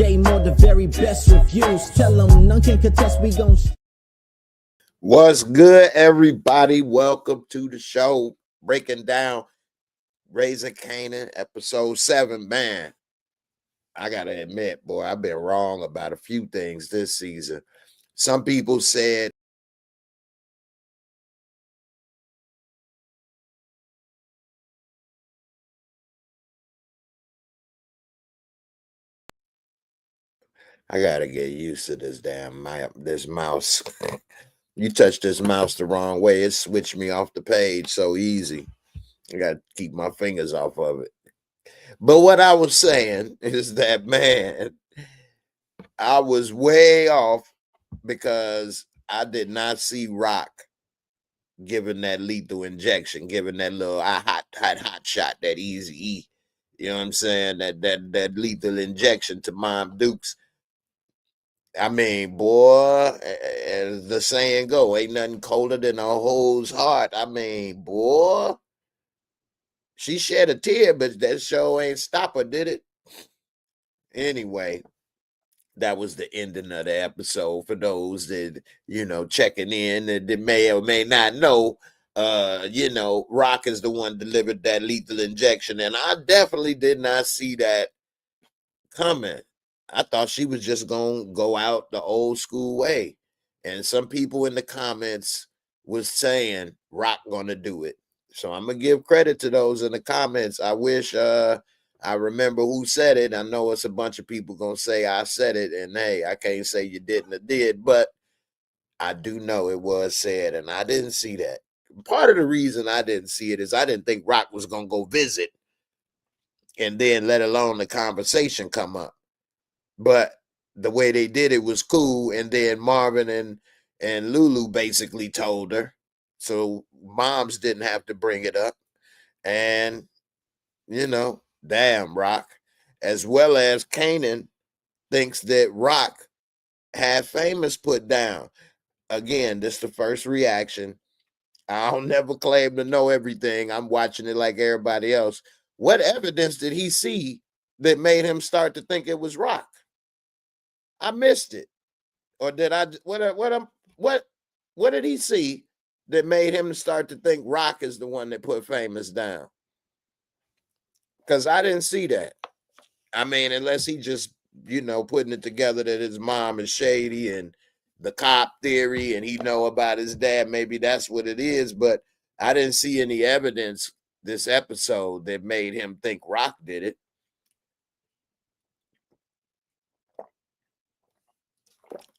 J Mo, the very best reviews. Tell them none can contest, we gon' What's good, everybody? Welcome to the show. Breaking down Raising Kanan, episode 7. Man, I gotta admit, boy, I've been wrong about a few things this season. Some people said I gotta get used to this damn this mouse. You touch this mouse the wrong way, it switched me off the page so easy. I gotta keep my fingers off of it. But what I was saying is that, man, I was way off because I did not see Rock giving that lethal injection, giving that little hot shot, that easy E. You know what I'm saying? That lethal injection to Mom Dukes. I mean, boy, as the saying go, ain't nothing colder than a hoe's heart. I mean, boy, she shed a tear, but that show ain't stop her, did it? Anyway, that was the ending of the episode. For those that, checking in that may or may not know, Rock is the one delivered that lethal injection, and I definitely did not see that coming. I thought she was just gonna go out the old school way, and some people in the comments was saying Rock gonna do it. So I'm gonna give credit to those in the comments. I wish I remember who said it. I know it's a bunch of people gonna say I said it, and hey, I can't say you didn't or did, but I do know it was said, and I didn't see that. Part of the reason I didn't see it is I didn't think Rock was gonna go visit, and then let alone the conversation come up. But the way they did it was cool, and then Marvin and Lulu basically told her, so moms didn't have to bring it up. And damn, Rock, as well as Kanan thinks that Rock had Famous put down. Again, this is the first reaction. I'll never claim to know everything. I'm watching it like everybody else. What evidence did he see that made him start to think it was Rock? I missed it. Or did I what did he see that made him start to think Rock is the one that put Famous down? Because I didn't see that. I mean, unless he just, putting it together that his mom is shady and the cop theory and he know about his dad, maybe that's what it is. But I didn't see any evidence this episode that made him think Rock did it.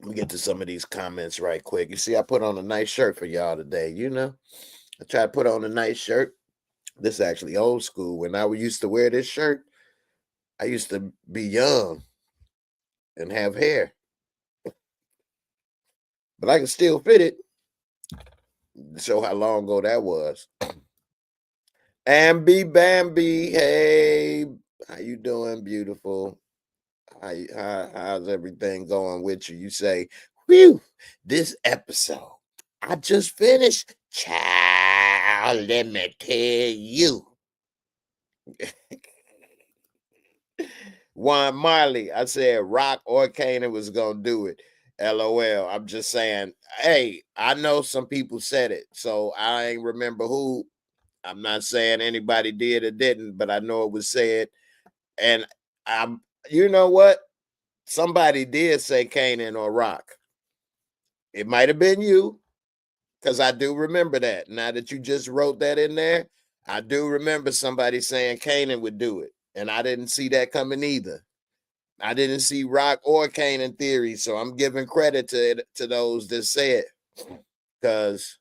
Let me get to some of these comments right quick. You see, I put on a nice shirt for y'all today, I try to put on a nice shirt. This is actually old school. When I used to wear this shirt, I used to be young and have hair. But I can still fit it. Show how long ago that was. Ambi Bambi, hey, how you doing, beautiful? How's everything going with you? You say, whew, this episode, I just finished. Child, let me tell you. Juan Marley, I said Rock or Kanan was gonna do it. LOL. I'm just saying, hey, I know some people said it, so I ain't remember who. I'm not saying anybody did or didn't, but I know it was said. And you know what? Somebody did say Kanan or Rock. It might have been you, because I do remember that. Now that you just wrote that in there, I do remember somebody saying Kanan would do it. And I didn't see that coming either. I didn't see Rock or Kanan theory, so I'm giving credit to those that said, because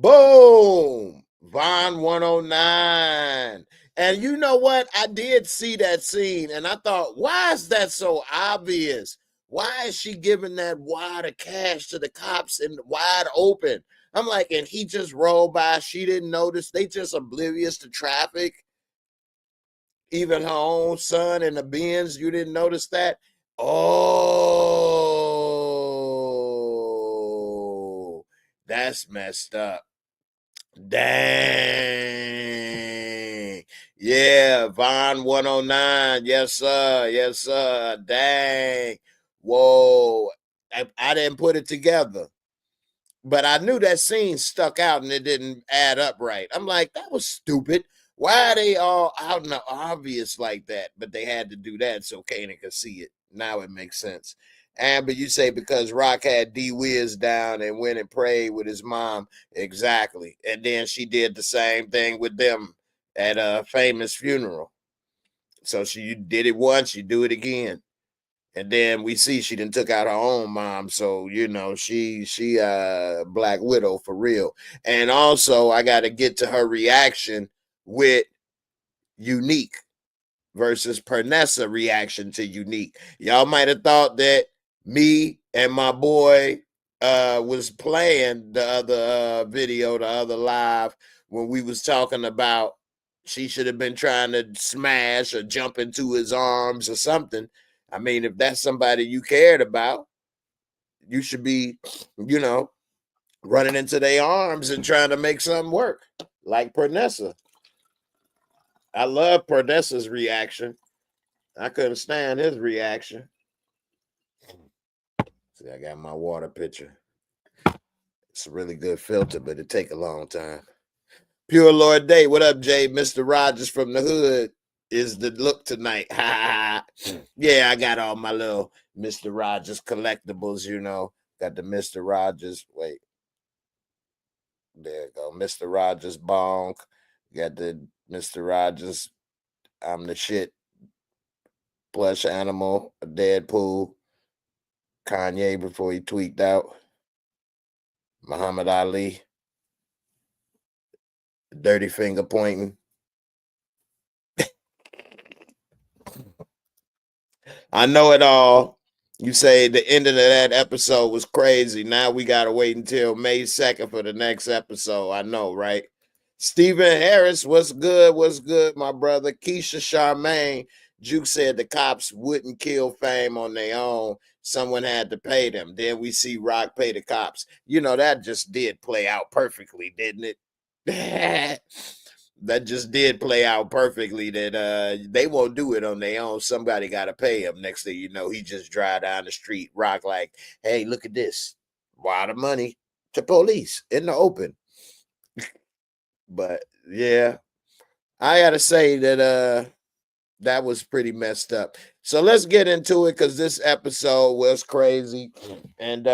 boom, Von 109. And you know what? I did see that scene, and I thought, why is that so obvious? Why is she giving that wad of cash to the cops in wide open? I'm like, and he just rolled by. She didn't notice. They just oblivious to traffic. Even her own son in the Benz, you didn't notice that? Oh, that's messed up. Dang. Yeah, Vaughn 109. Yes, sir. Yes, sir. Dang. Whoa. I didn't put it together. But I knew that scene stuck out and it didn't add up right. I'm like, that was stupid. Why are they all out in the obvious like that? But they had to do that so Kanan could see it. Now it makes sense. And but you say because Rock had D Wiz down and went and prayed with his mom. Exactly. And then she did the same thing with them at a famous funeral. So she did it once, you do it again. And then we see she done took out her own mom. So, you know, she Black Widow for real. And also I gotta get to her reaction with Unique versus Pernessa reaction to Unique. Y'all might have thought that me and my boy was playing the other video, the other live, when we was talking about she should have been trying to smash or jump into his arms or something. I mean, if that's somebody you cared about, you should be, you know, running into their arms and trying to make something work. Like Pernessa. I love Pernessa's reaction. I couldn't stand his reaction. See, I got my water pitcher. It's a really good filter, but it take a long time. Pure Lord Day, what up, Jay? Mr. Rogers from the hood is the look tonight. Yeah, I got all my little Mr. Rogers collectibles, you know. Got the Mr. Rogers. Wait. There you go. Mr. Rogers bonk. Got the Mr. Rogers I'm the shit plush animal, a Deadpool. Kanye before he tweaked out. Muhammad Ali. Dirty finger pointing. I know it all. You say the ending of that episode was crazy. Now we gotta wait until May 2nd for the next episode. I know, right? Stephen Harris, what's good? What's good, my brother? Keisha Charmaine. Juke said the cops wouldn't kill Fame on their own. Someone had to pay them. Then we see Rock pay the cops. You know, that just did play out perfectly, didn't it? That just did play out perfectly that they won't do it on their own. Somebody got to pay him. Next thing you know, he just drive down the street, Rock like, hey, look at this. Wire the money to police in the open. But yeah, I got to say that that was pretty messed up. So let's get into it because this episode was crazy. And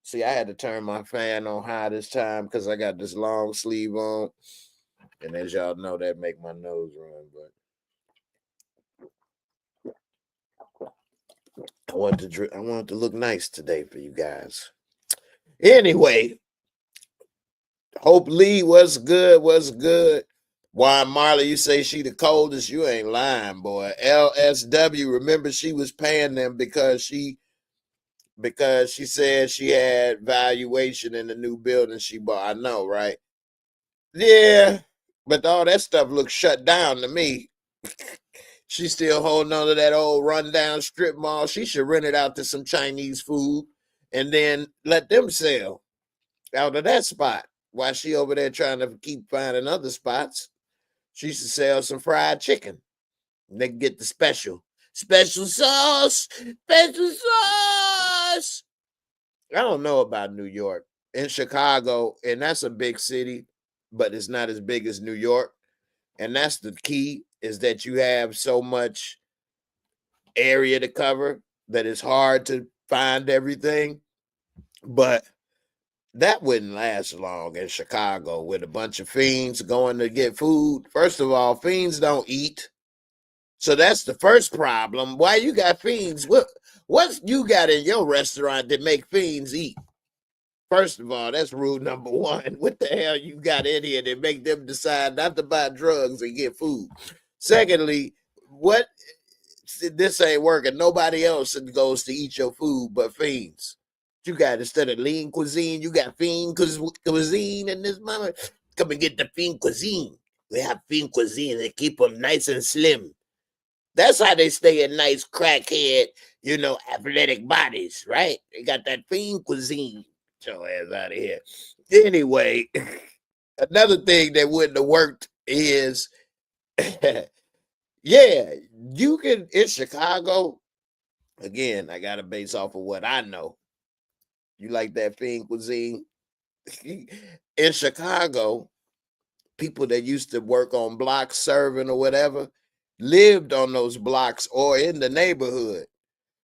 see, I had to turn my fan on high this time because I got this long sleeve on. And as y'all know, that make my nose run. But I want to look nice today for you guys. Anyway, Hope Lee, what's good? What's good? Why Marley, you say she the coldest? You ain't lying, boy. LSW, remember she was paying them because she said she had valuation in the new building she bought. I know, right? Yeah, but all that stuff looks shut down to me. She's still holding on to that old rundown strip mall. She should rent it out to some Chinese food and then let them sell out of that spot. While she over there trying to keep finding other spots, she should sell some fried chicken. And they can get the special sauce, special sauce. I don't know about New York. In Chicago, and that's a big city, but it's not as big as New York. And that's the key is that you have so much area to cover that it's hard to find everything. But that wouldn't last long in Chicago with a bunch of fiends going to get food. First of all, fiends don't eat. So that's the first problem. Why you got fiends? What you got in your restaurant that make fiends eat? First of all, that's rule number one. What the hell you got in here that make them decide not to buy drugs and get food? Secondly, what this ain't working. Nobody else goes to eat your food but fiends. You got instead of lean cuisine, you got fiend cuisine in this mama. Come and get the fiend cuisine. We have fiend cuisine and keep them nice and slim. That's how they stay in nice crackhead, athletic bodies, right? They got that fiend cuisine. Get your ass out of here. Anyway, Another thing that wouldn't have worked is, yeah, you can in Chicago. Again, I got to base off of what I know. You like that fiend cuisine? In Chicago, people that used to work on blocks serving or whatever lived on those blocks or in the neighborhood.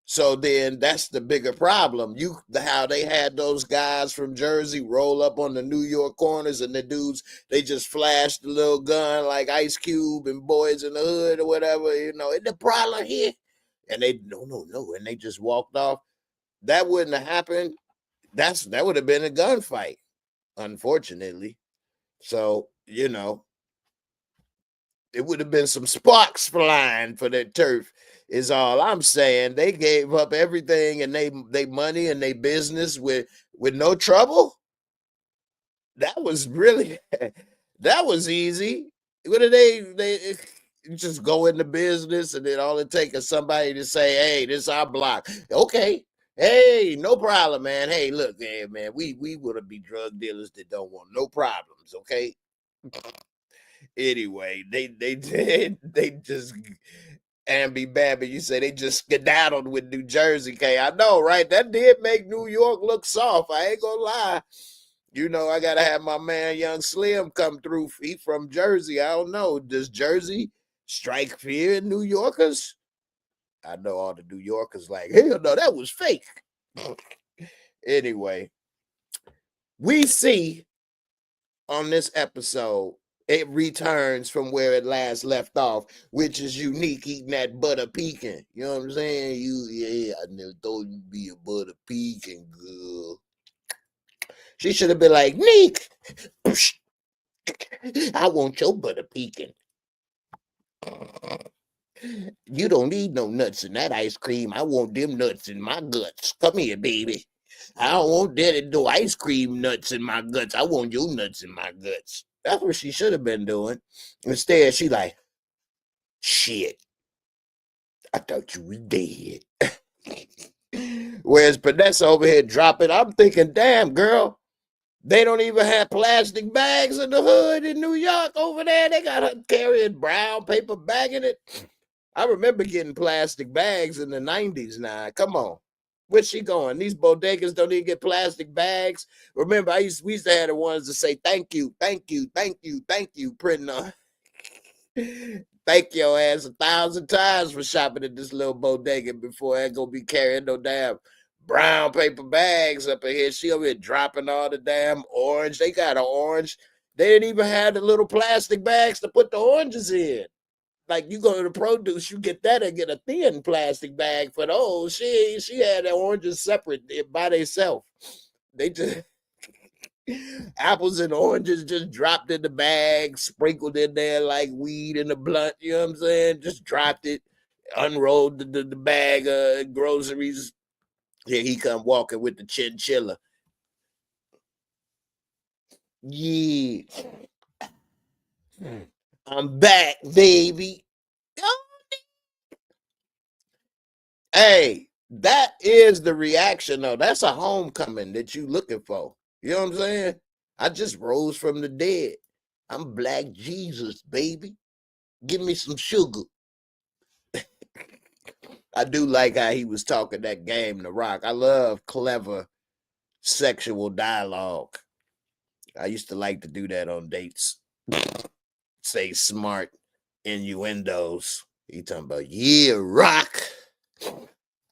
So then that's the bigger problem. How they had those guys from Jersey roll up on the New York corners, and the dudes, they just flashed the little gun like Ice Cube and Boys in the Hood or whatever, in the problem here. And they no, and they just walked off. That wouldn't have happened. That would have been a gunfight, unfortunately. So, it would have been some sparks flying for that turf, is all I'm saying. They gave up everything and they money and they business with no trouble. That was really that was easy. What did they just go into business, and then all it takes is somebody to say, "Hey, this is our block." Okay. Hey, no problem, man. Hey, look, man, we want to be drug dealers that don't want no problems, okay? Anyway, they did they just and be bad, but you say they just skedaddled with New Jersey. Okay, I know, right? That did make New York look soft. I ain't gonna lie. I gotta have my man Young Slim come through. He from Jersey. I don't know. Does Jersey strike fear in New Yorkers? I know all the New Yorkers like, hell no, that was fake. Anyway, we see on this episode, it returns from where it last left off, which is unique eating that butter pecan. You know what I'm saying? I never thought you'd be a butter pecan girl. She should have been like, Neek, I want your butter pecan. You don't need no nuts in that ice cream. I want them nuts in my guts. Come here, baby. I don't want that no ice cream nuts in my guts. I want your nuts in my guts. That's what she should have been doing. Instead, she like, shit, I thought you was dead. Whereas Vanessa over here dropping, I'm thinking, damn, girl, they don't even have plastic bags in the hood in New York over there. They got her carrying brown paper bagging it. I remember getting plastic bags in the 90s now. Come on. Where's she going? These bodegas don't even get plastic bags. Remember, we used to have the ones that say thank you, thank you, thank you, thank you, printing on. Thank your ass 1,000 times for shopping at this little bodega before I go be carrying no damn brown paper bags up in here. She over here dropping all the damn orange. They got an orange. They didn't even have the little plastic bags to put the oranges in. Like, you go to the produce, you get that and get a thin plastic bag for those. She had the oranges separate by themselves. They just apples and oranges just dropped in the bag, sprinkled in there like weed in the blunt. You know what I'm saying? Just dropped it, unrolled the bag of groceries. Here he come walking with the chinchilla. Yeah, I'm back, baby. Hey, that is the reaction, though. That's a homecoming that you looking for. You know what I'm saying? I just rose from the dead. I'm Black Jesus, baby. Give me some sugar. I do like how he was talking that game, The Rock. I love clever sexual dialogue. I used to like to do that on dates. Say smart innuendos. He talking about, yeah, Rock.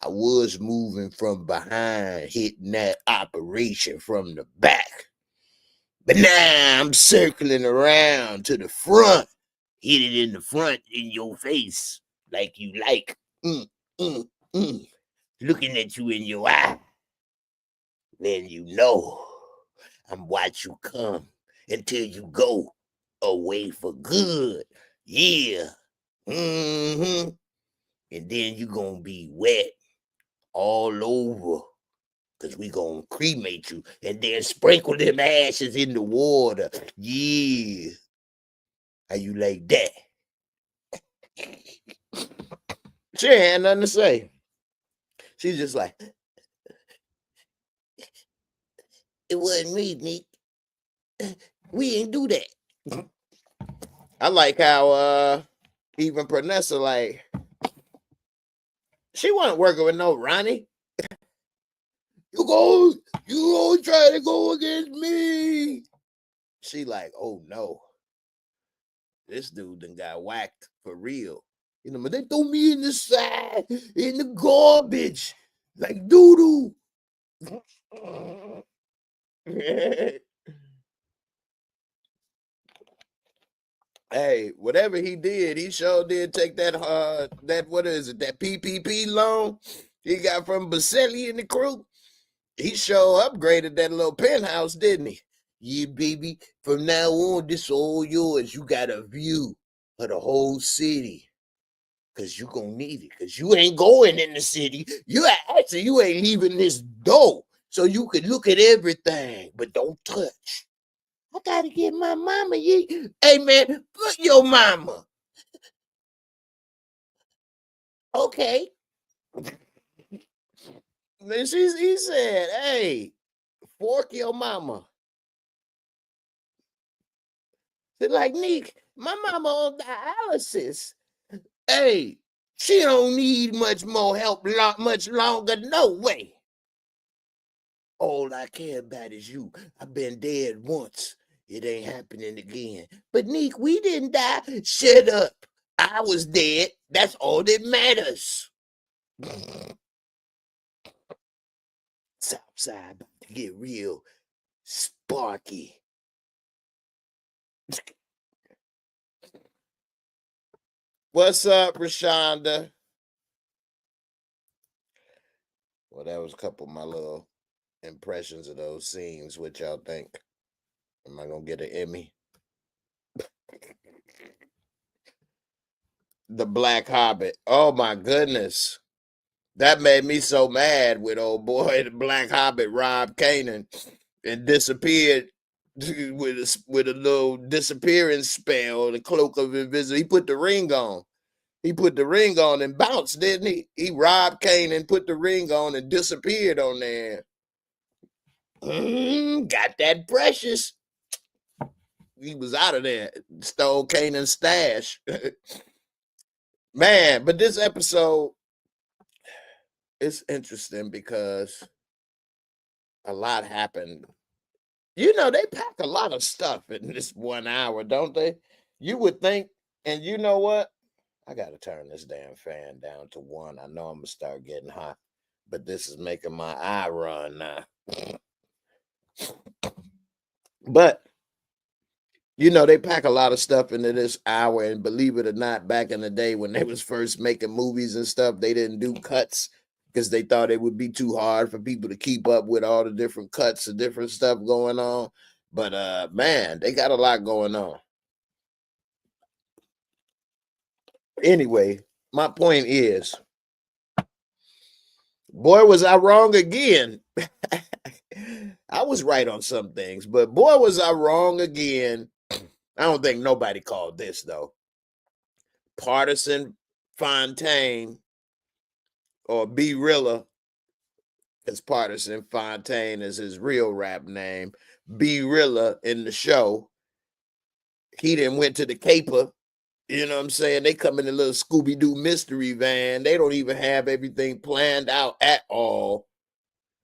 I was moving from behind, hitting that operation from the back. But now I'm circling around to the front. Hit it in the front in your face like you like. Mm, mm, mm. Looking at you in your eye. Then you know I'm watch you come until you go away for good. Yeah. Mm-hmm. And then you gonna be wet all over. Cause we gonna cremate you and then sprinkle them ashes in the water. Yeah. How you like that? She ain't had nothing to say. She's just like, it wasn't me, Nick. We ain't do that. I like how even Pranessa, like, she wasn't working with no Ronnie. You go try to go against me. She like, oh no, this dude done got whacked for real. You know, but they throw me in the side, in the garbage, like doo doo. Hey, whatever he did, he sure did take that what is it, that PPP loan he got from Baselli and the crew. He sure upgraded that little penthouse, didn't he? Yeah, baby. From now on, this all yours. You got a view of the whole city. Cause you gonna need it. Cause you ain't going in the city. You ain't leaving this door. So you could look at everything, but don't touch. I gotta get my mama. Hey man, look your mama. Okay. Then he said, hey, fork your mama. They're like, Nick, my mama on dialysis. Hey, she don't need much more help much longer. No way. All I care about is you. I've been dead once. It ain't happening again. But Nick, we didn't die. Shut up. I was dead. That's all that matters. Southside about to get real sparky. What's up, Rashonda? Well, that was a couple of my little impressions of those scenes. What y'all think? Am I gonna get an Emmy? The Black Hobbit. Oh my goodness. That made me so mad with old boy, the Black Hobbit, Rob Kanan, and disappeared with a little disappearance spell, the cloak of invisibility. He put the ring on. He put the ring on and bounced, didn't he? He robbed Kanan, put the ring on, and disappeared on there. Got that precious. He was out of there. Stole Kanan's stash. Man, but this episode is interesting because a lot happened. You know, they pack a lot of stuff in this 1 hour, don't they? You would think, and you know what? I got to turn this damn fan down to 1. I know I'm going to start getting hot, but this is making my eye run now. But you know, they pack a lot of stuff into this hour, and believe it or not, back in the day when they was first making movies and stuff, they didn't do cuts because they thought it would be too hard for people to keep up with all the different cuts and different stuff going on. But man, they got a lot going on. Anyway, my point is, boy, was I wrong again. I was right on some things, but boy, was I wrong again. I don't think nobody called this though. Partisan Fontaine, or B Rilla, as Partisan Fontaine is his real rap name. B Rilla in the show. He then went to the caper. You know what I'm saying? They come in a little Scooby-Doo mystery van. They don't even have everything planned out at all.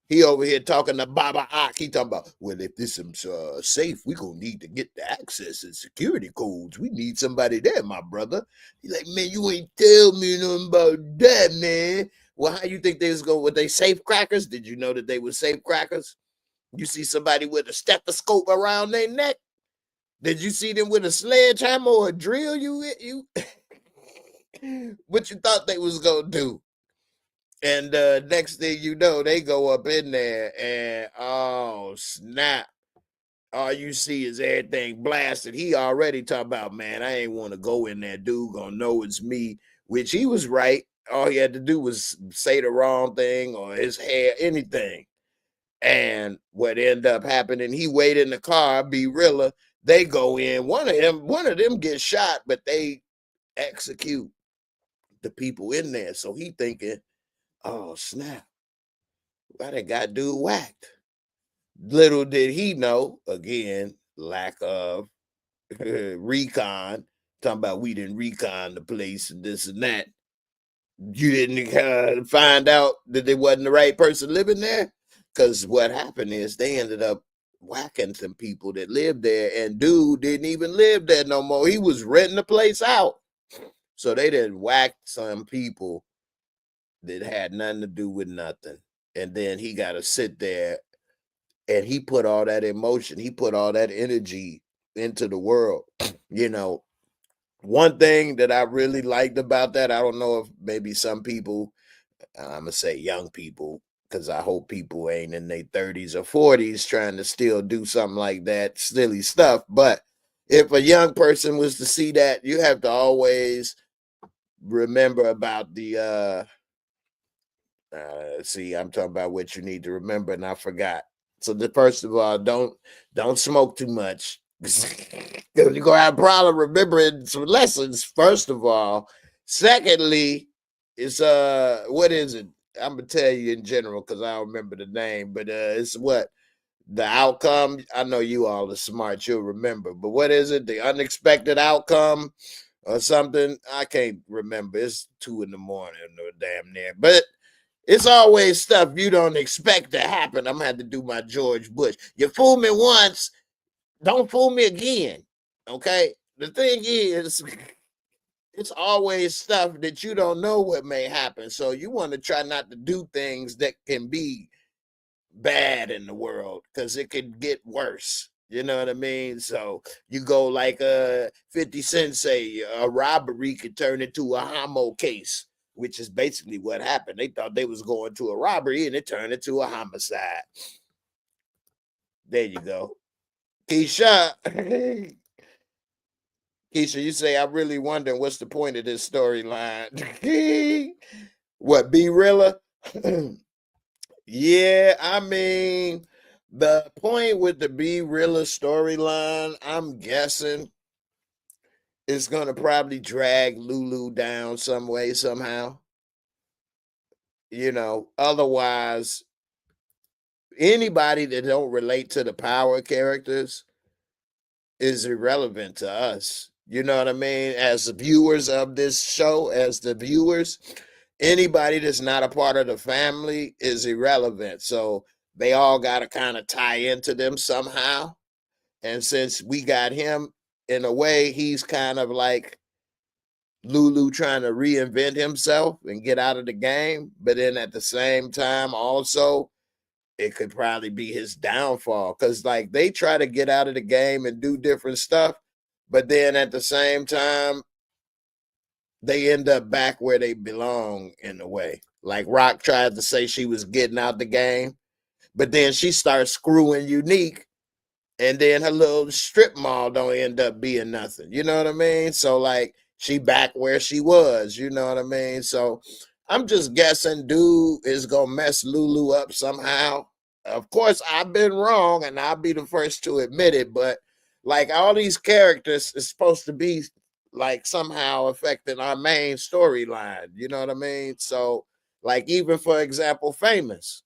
He over here talking to Baba Ak. He talking about, well, if this is safe, we gonna need to get the access and security codes. We need somebody there, my brother. He's like, man, you ain't tell me nothing about that, man. Well, how you think they was going? Were they safe crackers? Did you know that they were safe crackers? You see somebody with a stethoscope around their neck? Did you see them with a sledgehammer or a drill? You what you thought they was gonna do? And next thing you know, they go up in there and oh snap. All you see is everything blasted. He already talking about, man, I ain't want to go in there. Dude gonna know it's me, which he was right. All he had to do was say the wrong thing or his hair, anything. And what ended up happening, he waited in the car, be realer. They go in. One of them gets shot, but they execute the people in there. So he thinking, oh snap, why that got dude whacked? Little did he know, again, lack of recon, talking about we didn't recon the place and this and that. You didn't find out that there wasn't the right person living there? Because what happened is they ended up whacking some people that lived there, and dude didn't even live there no more. He was renting the place out. So they didn't whack some people that had nothing to do with nothing. And then he got to sit there, and he put all that emotion, he put all that energy into the world. You know, one thing that I really liked about that, I don't know if maybe some people, I'm gonna say young people, because I hope people ain't in their 30s or 40s trying to still do something like that, silly stuff. But if a young person was to see that, you have to always remember about the see, I'm talking about what you need to remember, and I forgot. So the first of all, don't smoke too much. You're gonna have a problem remembering some lessons, first of all. Secondly, it's what is it? I'm gonna tell you in general because I don't remember the name, but it's what the outcome. I know you all are smart, you'll remember, but what is it? The unexpected outcome or something? I can't remember. It's 2 in the morning or damn near, but it's always stuff you don't expect to happen. I'm gonna have to do my George Bush. You fool me once, don't fool me again. Okay. The thing is, it's always stuff that you don't know what may happen. So you want to try not to do things that can be bad in the world because it could get worse. You know what I mean? So you go like 50 Cent say a robbery could turn into a homo case, which is basically what happened. They thought they was going to a robbery and it turned into a homicide. There you go. Keisha. Keisha, you say I'm really wondering what's the point of this storyline. What, be realer? Yeah, I mean, the point with the Be Realer storyline, I'm guessing, is going to probably drag Lulu down some way, somehow. You know, otherwise, anybody that don't relate to the power characters is irrelevant to us. You know what I mean? As the viewers of this show, as the viewers, anybody that's not a part of the family is irrelevant. So they all got to kind of tie into them somehow. And since we got him, in a way, he's kind of like Lulu trying to reinvent himself and get out of the game. But then at the same time, also, it could probably be his downfall because, like, they try to get out of the game and do different stuff. But then at the same time, they end up back where they belong in a way. Like Rock tried to say she was getting out the game, but then she starts screwing Unique, and then her little strip mall don't end up being nothing. You know what I mean? So like she back where she was. You know what I mean? So I'm just guessing dude is gonna mess Lulu up somehow. Of course, I've been wrong, and I'll be the first to admit it. But like all these characters is supposed to be like somehow affecting our main storyline. You know what I mean? So like even for example, Famous,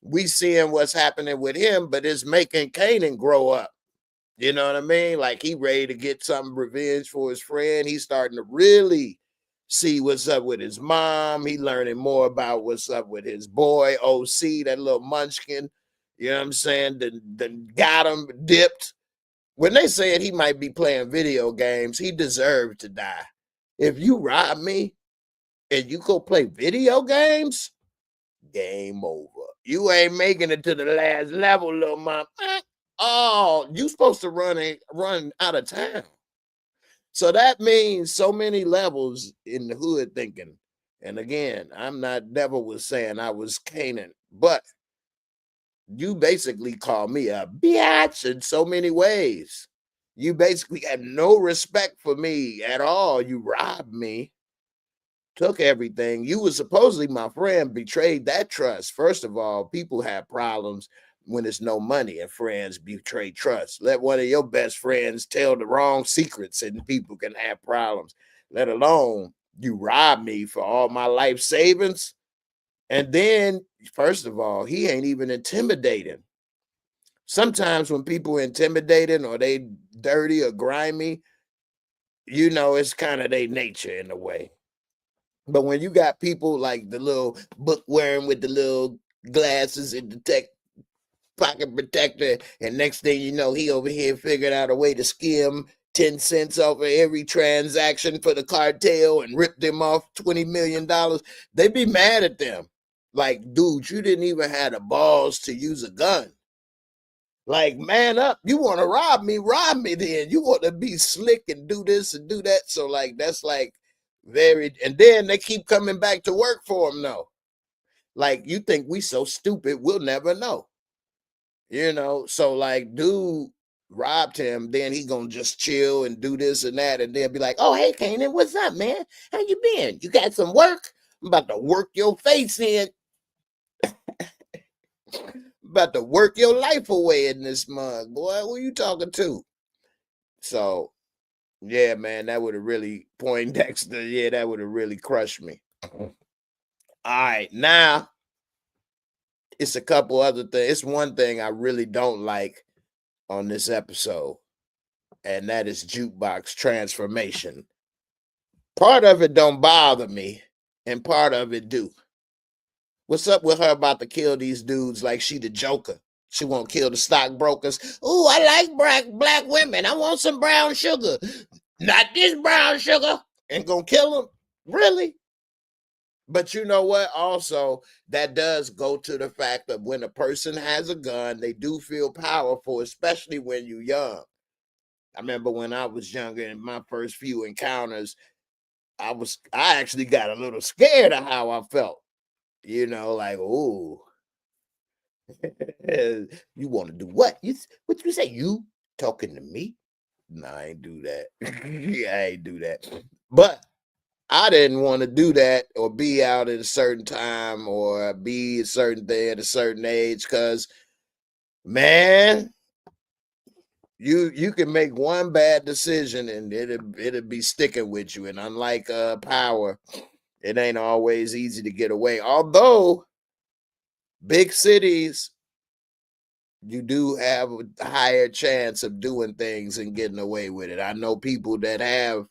we seeing what's happening with him, but it's making Kanan grow up. You know what I mean? Like he ready to get some revenge for his friend. He's starting to really see what's up with his mom. He learning more about what's up with his boy OC, that little munchkin. You know what I'm saying? Then got him dipped. When they said he might be playing video games, he deserved to die. If you rob me and you go play video games, game over. You ain't making it to the last level, little mom. Oh, you supposed to run out of town. So that means so many levels in the hood thinking. And again, I'm not never was saying I was Kanan, but you basically call me a biatch in so many ways. You basically had no respect for me at all. You robbed me, took everything. You was supposedly my friend, betrayed that trust. First of all, people have problems when there's no money and friends betray trust. Let one of your best friends tell the wrong secrets and people can have problems, let alone you rob me for all my life savings. And then, first of all, he ain't even intimidating. sometimes when people are intimidating or they dirty or grimy, it's kind of their nature in a way. But when you got people like the little bookworm with the little glasses and the tech pocket protector, and next thing you know, he over here figured out a way to skim 10 cents off of every transaction for the cartel and rip them off $20 million, they be mad at them. Like, dude, you didn't even have the balls to use a gun. Like, man up. You want to rob me? Rob me then. You want to be slick and do this and do that. So, like, that's like very, and then they keep coming back to work for them, though. Like, you think we so stupid, we'll never know. So like, dude robbed him, then he gonna just chill and do this and that, and then be like, oh, hey, Kanan, what's up, man? How you been? You got some work? I'm about to work your face in. About to work your life away in this mug, boy. Who you talking to? So, yeah, man, that would have really Poindexter. Yeah, that would have really crushed me. All right, now it's a couple other things. It's one thing I really don't like on this episode, and that is Jukebox transformation. Part of it don't bother me, and part of it do. What's up with her about to kill these dudes like she the Joker? She won't kill the stockbrokers. Ooh, I like black women. I want some brown sugar. Not this brown sugar. And gonna kill them? Really? But you know what? Also, that does go to the fact that when a person has a gun, they do feel powerful, especially when you're young. I remember when I was younger, in my first few encounters, I actually got a little scared of how I felt. Like, oh, you want to do what? What you say? You talking to me? No, I ain't do that. Yeah, I ain't do that. But I didn't want to do that or be out at a certain time or be a certain thing at a certain age, because, man, you can make one bad decision and it'll be sticking with you. And unlike power, it ain't always easy to get away. Although big cities, you do have a higher chance of doing things and getting away with it. I know people that have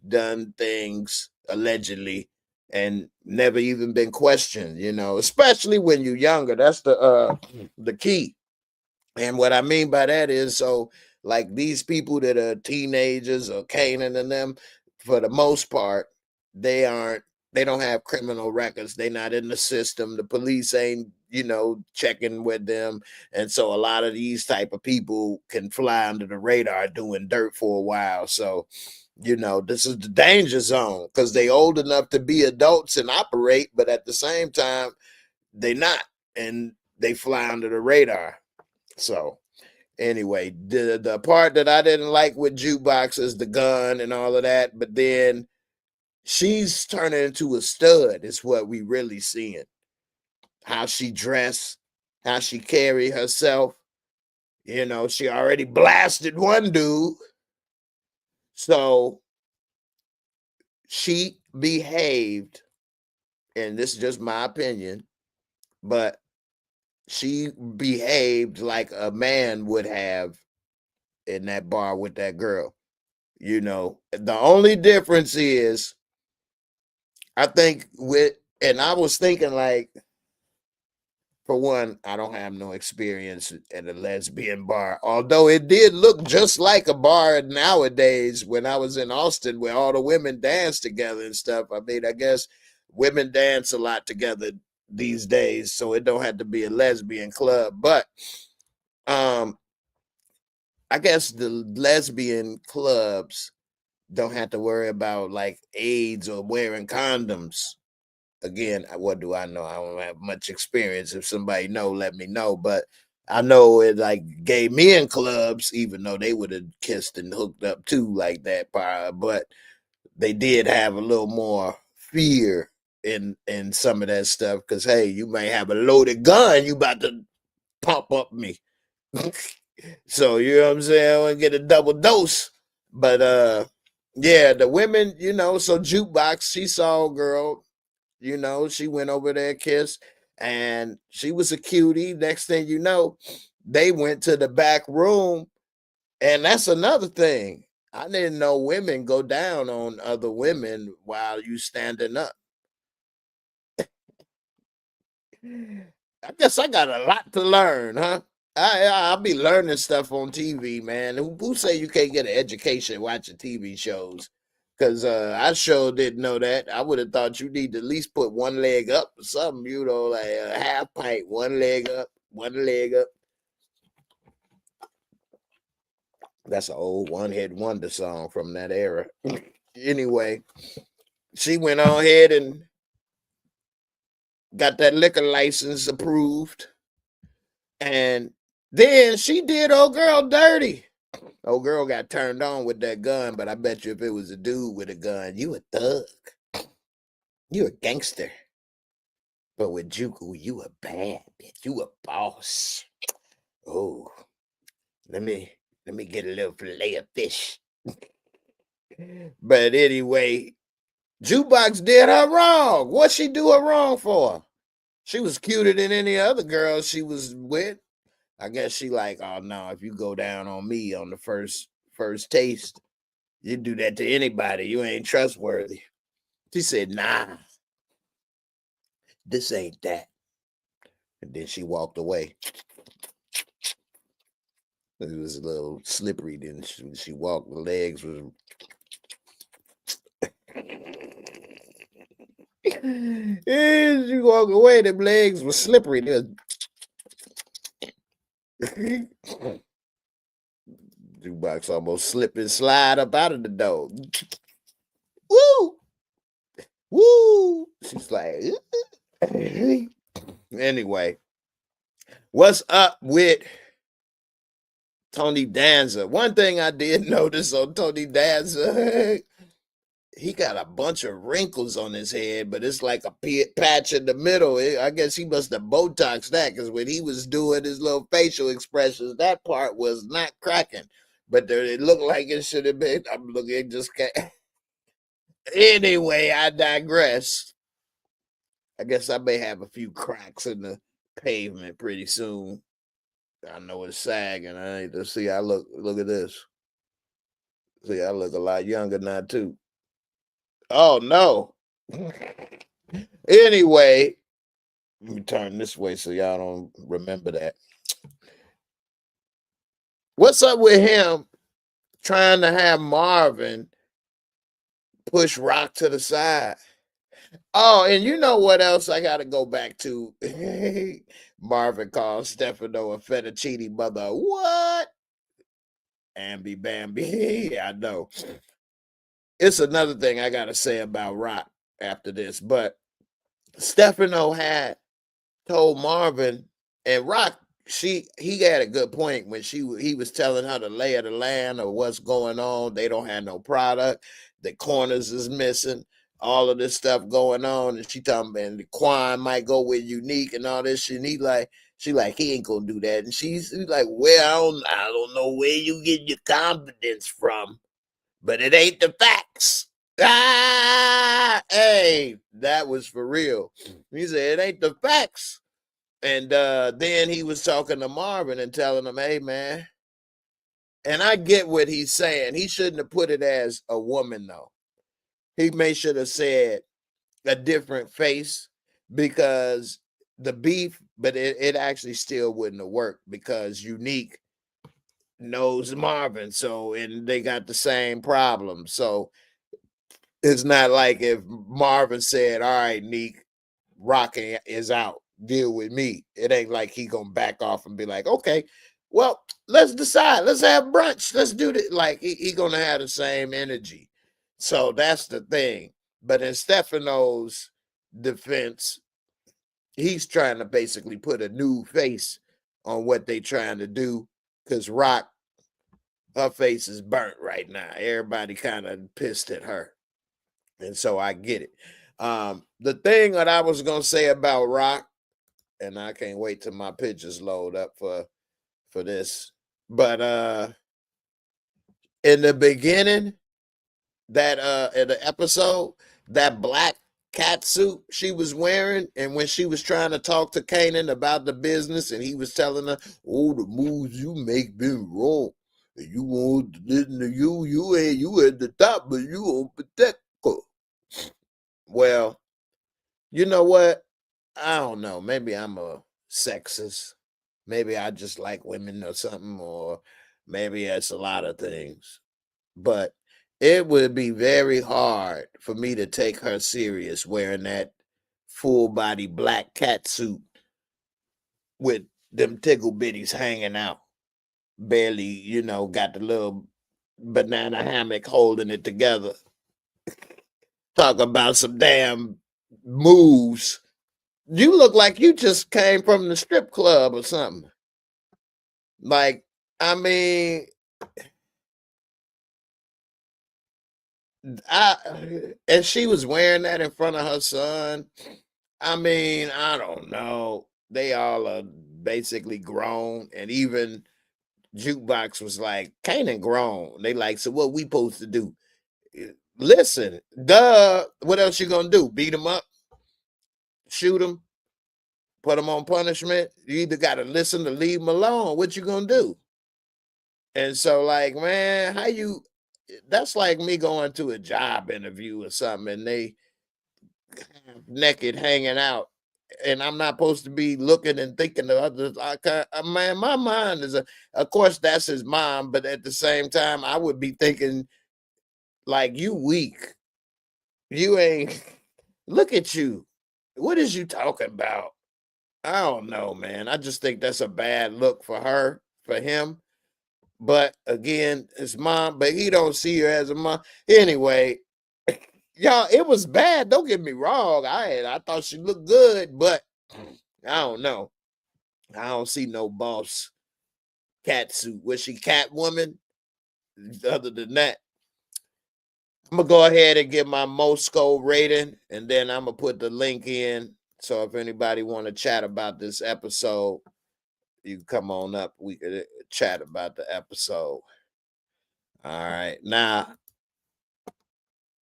done things allegedly and never even been questioned, especially when you're younger. That's the key. And what I mean by that is, so like these people that are teenagers or Kanan and them, for the most part, they don't have criminal records. They're not in the system. The police ain't, checking with them. And so a lot of these type of people can fly under the radar doing dirt for a while. So, this is the danger zone because they old enough to be adults and operate, but at the same time, they not. And they fly under the radar. So anyway, the part that I didn't like with Jukebox is the gun and all of that, but then she's turning into a stud is what we really seeing. How she dress, how she carry herself. She already blasted one dude. So she behaved, and this is just my opinion, but she behaved like a man would have in that bar with that girl. The only difference is, I think and I was thinking, like, for one, I don't have no experience at a lesbian bar, although it did look just like a bar nowadays when I was in Austin where all the women dance together and stuff. I mean, I guess women dance a lot together these days, so it don't have to be a lesbian club. But I guess the lesbian clubs don't have to worry about like AIDS or wearing condoms. Again, what do I know? I don't have much experience. If somebody know, let me know. But I know it like gay men clubs, even though they would have kissed and hooked up too, like that. But they did have a little more fear in some of that stuff because, hey, you may have a loaded gun, you about to pump up me. So you know what I'm saying? And get a double dose. But yeah, the women, so Jukebox, she saw a girl, she went over there, kissed, and she was a cutie. Next thing you know, they went to the back room, and that's another thing. I didn't know women go down on other women while you standing up. I guess I got a lot to learn, huh? I'll be learning stuff on TV, man. Who say you can't get an education watching TV shows? Because I sure didn't know that. I would have thought you need to at least put one leg up or something, like a half pint, one leg up, one leg up. That's an old one hit wonder song from that era. Anyway, she went on ahead and got that liquor license approved. And then she did old girl dirty. Old girl got turned on with that gun, but I bet you if it was a dude with a gun, you a thug. You a gangster. But with Juku, you a bad bitch. You a boss. Oh, let me get a little fillet of fish. But anyway, Jukebox did her wrong. What she do her wrong for? She was cuter than any other girl she was with. I guess she like, oh no, if you go down on me on the first taste, you do that to anybody. You ain't trustworthy. She said, nah, this ain't that. And then she walked away. It was a little slippery. Then she walked, the legs was. As she walked away, them legs were slippery. Jukebox almost slip and slide up out of the door. Woo! Woo! She's like, anyway, what's up with Tony Danza? One thing I did notice on Tony Danza, he got a bunch of wrinkles on his head, but it's like a patch in the middle. I guess he must have Botoxed that, because when he was doing his little facial expressions, that part was not cracking. But it looked like it should have been. I'm looking, just can't. Anyway, I digress. I guess I may have a few cracks in the pavement pretty soon. I know it's sagging. I need to see. I look at this. See, I look a lot younger now too. Oh no. Anyway, let me turn this way so y'all don't remember that. What's up with him trying to have Marvin push Rock to the side? Oh, and you know what else I got to go back to? Marvin called Stefano a fettuccine mother. What? Ambi Bambi. Yeah, I know. It's another thing I got to say about Rock after this, but Stefano had told Marvin and Rock, he had a good point when he was telling her the lay of the land or what's going on. They don't have no product. The corners is missing. All of this stuff going on, and she talking about, and the Quan might go with Unique and all this shit. And she like, he ain't gonna do that. And she's like, well, I don't know where you get your confidence from, but it ain't the facts. Ah, hey, that was for real. He said it ain't the facts. And then he was talking to Marvin and telling him, hey, man. And I get what he's saying. He shouldn't have put it as a woman, though. He should have said a different face, because the beef, but it actually still wouldn't have worked because Unique knows Marvin. So, and they got the same problem. So it's not like if Marvin said, all right, Neek, Rocky is out, deal with me. It ain't like he gonna back off and be like, okay, well, let's decide. Let's have brunch. Let's do this. Like he gonna have the same energy. So that's the thing. But in Stefano's defense, he's trying to basically put a new face on what they trying to do, because Rock, her face is burnt right now. Everybody kind of pissed at her. And so I get it. The thing that I was gonna say about Rock, and I can't wait till my pictures load up for this. But in the beginning, that in the episode, that black cat suit she was wearing, and when she was trying to talk to Kanan about the business, and he was telling her, "Oh, the moves you make been wrong. And you want to listen to you at the top, but you on protect her." Well, you know what? I don't know. Maybe I'm a sexist. Maybe I just like women or something, or maybe it's a lot of things. But it would be very hard for me to take her serious wearing that full body black cat suit with them tickle bitties hanging out. Barely, got the little banana hammock holding it together. Talk about some damn moves. You look like you just came from the strip club or something. Like, I mean, I and she was wearing that in front of her son. I mean, I don't know. They all are basically grown, and even Jukebox was like, Kanan grown. They like, so what we supposed to do? Listen, duh. What else you gonna do? Beat him up? Shoot him? Put him on punishment? You either gotta listen to leave him alone. What you gonna do? And so, like, man, how you? That's like me going to a job interview or something, and they naked hanging out, and I'm not supposed to be looking and thinking of others. Man, my mind is of course that's his mom, but at the same time, I would be thinking like, you weak, you ain't. Look at you. What is you talking about? I don't know, man. I just think that's a bad look for her, for him. But again, his mom, but he don't see her as a mom anyway. Y'all, it was bad. Don't get me wrong. I thought she looked good, but I don't know. I don't see no boss cat suit. Was she Catwoman? Other than that, I'm gonna go ahead and give my Moorescore rating, and then I'm gonna put the link in. So if anybody want to chat about this episode, you can come on up. We could chat about the episode. All right. Now,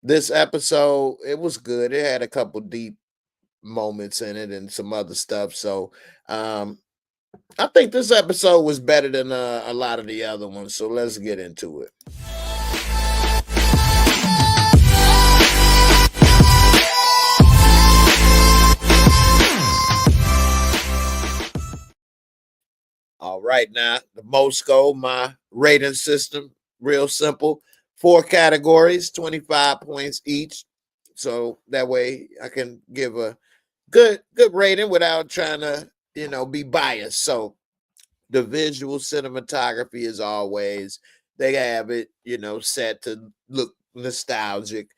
this episode, it was good. It had a couple deep moments in it and some other stuff. So I think this episode was better than a lot of the other ones. So let's get into it. All right, now the Moorescore, my rating system, real simple. 4 categories, 25 points each. So that way I can give a good rating without trying to, be biased. So the visual cinematography, as always, they have it, set to look nostalgic.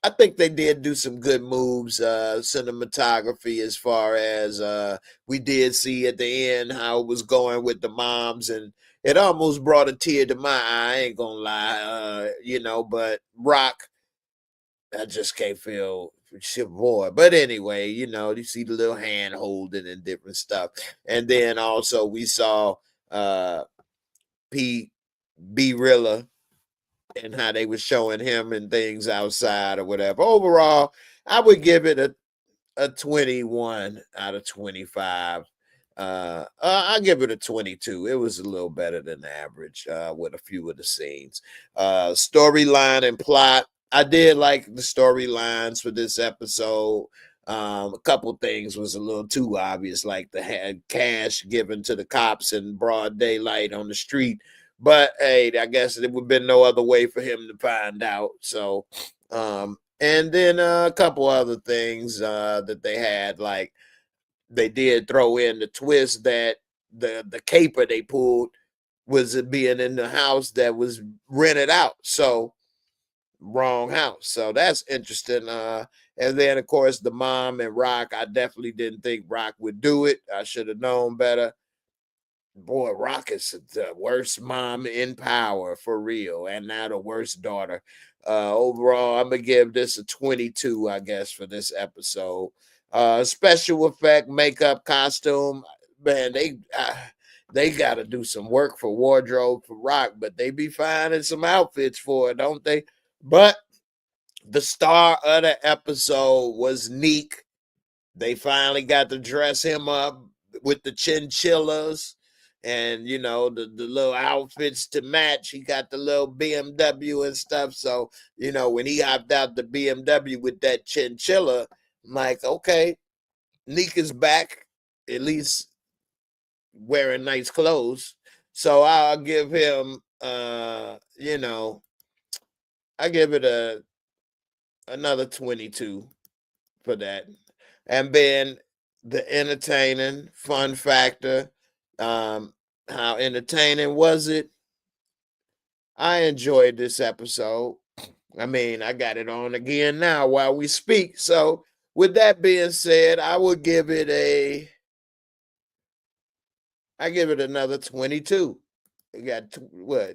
I think they did do some good moves, cinematography, as far as we did see at the end how it was going with the moms, and it almost brought a tear to my eye. I ain't gonna lie, but Rock, I just can't feel shit more. But anyway, you see the little hand holding and different stuff. And then also we saw P B Rilla and how they were showing him and things outside or whatever. Overall, I would give it a 21 out of 25. I'll give it a 22. It was a little better than average with a few of the scenes. Storyline and plot. I did like the storylines for this episode. A couple things was a little too obvious, like the had cash given to the cops in broad daylight on the street. But hey, I guess there would have been no other way for him to find out. So, and then a couple other things that they had, like they did throw in the twist that the caper they pulled was it being in the house that was rented out. So wrong house. So that's interesting. And then of course the mom and Rock, I definitely didn't think Rock would do it. I should have known better. Boy, Rock is the worst mom in power for real, and now the worst daughter. Overall, I'm gonna give this a 22, I guess, for this episode. Special effect, makeup, costume, man, they got to do some work for wardrobe for Rock, but they be finding some outfits for it, don't they? But The star of the episode was Neek. They finally got to dress him up with the chinchillas and the little outfits to match. He got the little BMW and stuff. So, when he hopped out the BMW with that chinchilla, I'm like, okay, Neek is back, at least wearing nice clothes. So I'll give him I give it another 22 for that. And then the entertaining fun factor. How entertaining was it? I enjoyed this episode. I mean, I got it on again now while we speak. So, with that being said, I give it another 22. It got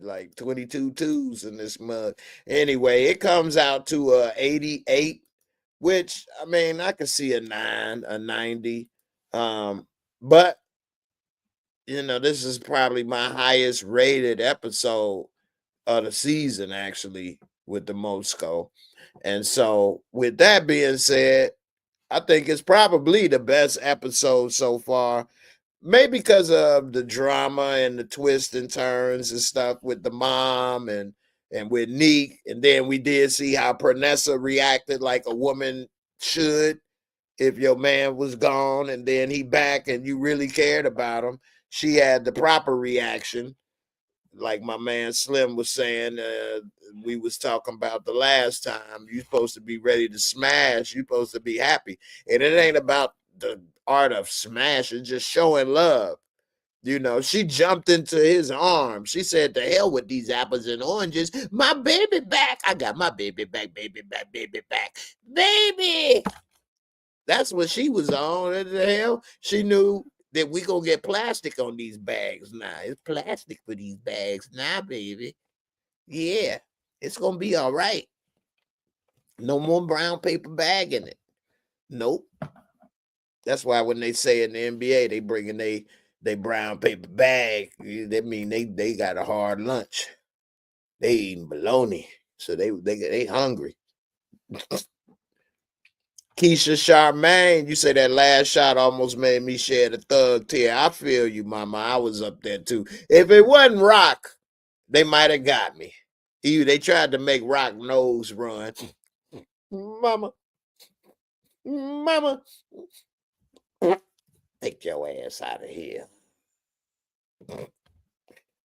like 22 twos in this mug. Anyway, it comes out to 88, which I mean, I could see a 9, a 90. But this is probably my highest rated episode of the season, actually, with the Mosco. And so, with that being said, I think it's probably the best episode so far. Maybe because of the drama and the twists and turns and stuff with the mom and with Neek. And then we did see how Pernessa reacted like a woman should if your man was gone and then he back and you really cared about him. She had the proper reaction, like my man Slim was saying. We was talking about the last time. You're supposed to be ready to smash. You're supposed to be happy, and it ain't about the art of smashing, just showing love. She jumped into his arms. She said, "To hell with these apples and oranges. My baby back. I got my baby back, baby back, baby back, baby." That's what she was on. What the hell? She knew that we gonna get plastic on these bags now. It's plastic for these bags now, baby. Yeah, it's gonna be all right. No more brown paper bag in it. Nope. That's why when they say in the NBA they bringing they brown paper bag, that mean they got a hard lunch. They eating bologna, so they hungry. Keisha Charmaine, you say that last shot almost made me shed a thug tear. I feel you, mama. I was up there too. If it wasn't Rock, they might have got me. They tried to make Rock nose run. Mama, mama, take your ass out of here.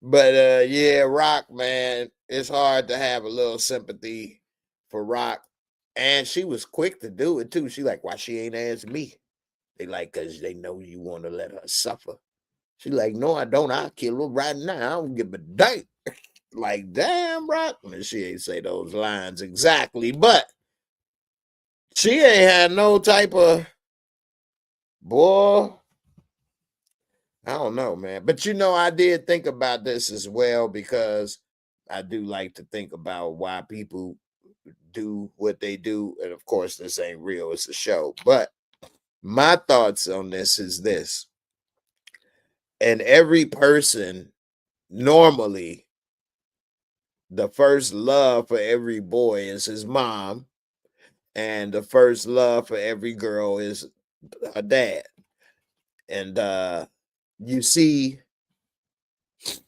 But yeah, Rock, man, it's hard to have a little sympathy for Rock. And she was quick to do it too. She like, why she ain't asked me? They like, cause they know you want to let her suffer. She like, no, I don't. I'll kill her right now. I don't give a damn. Like, damn, Rock. And she ain't say those lines exactly, but she ain't had no type of boy. I don't know, man. But I did think about this as well because I do like to think about why people do what they do. And of course, this ain't real, it's a show. But my thoughts on this is this. And every person, normally, the first love for every boy is his mom, and the first love for every girl is her dad. And you see,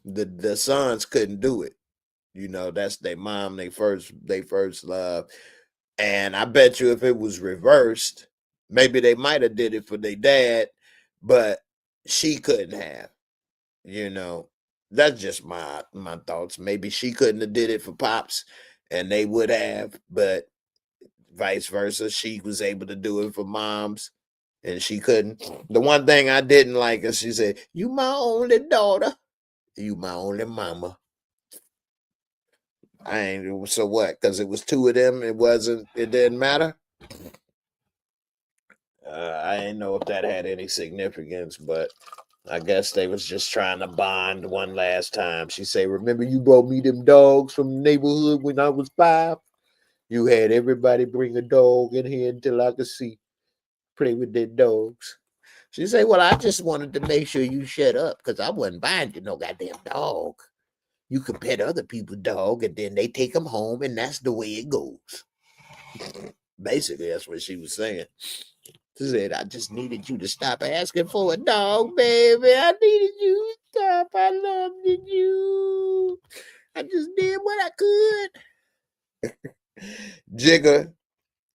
the sons couldn't do it. That's their mom, they first love. And I bet you if it was reversed, maybe they might have did it for their dad, but she couldn't have. You know, that's just my thoughts. Maybe she couldn't have did it for Pops, and they would have, but vice versa, she was able to do it for moms, and she couldn't. The one thing I didn't like is she said, "You my only daughter, you my only mama." I ain't so what? Because it was two of them. It wasn't. It didn't matter. I didn't know if that had any significance, but I guess they was just trying to bond one last time. She say, "Remember you brought me them dogs from the neighborhood when I was 5? You had everybody bring a dog in here until I could see, play with their dogs." She say, "Well, I just wanted to make sure you shut up because I wasn't buying you no goddamn dog. You could pet other people's dog and then they take them home and that's the way it goes." Basically, that's what she was saying. She said, I just needed you to stop asking for a dog, baby. I needed you to stop. I loved you. I just did what I could. Jigger,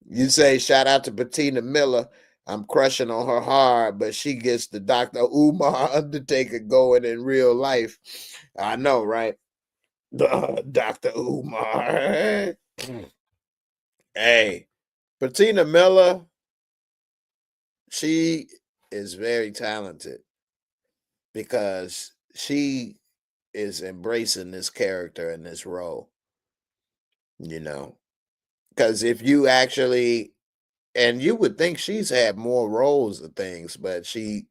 you say, shout out to Bettina Miller. I'm crushing on her hard, but she gets the Dr. Umar Undertaker going in real life. I know, right? Dr. Umar. Hey, Bettina Miller, she is very talented because she is embracing this character and this role, you know. Because if you actually, and you would think she's had more roles of things, but she's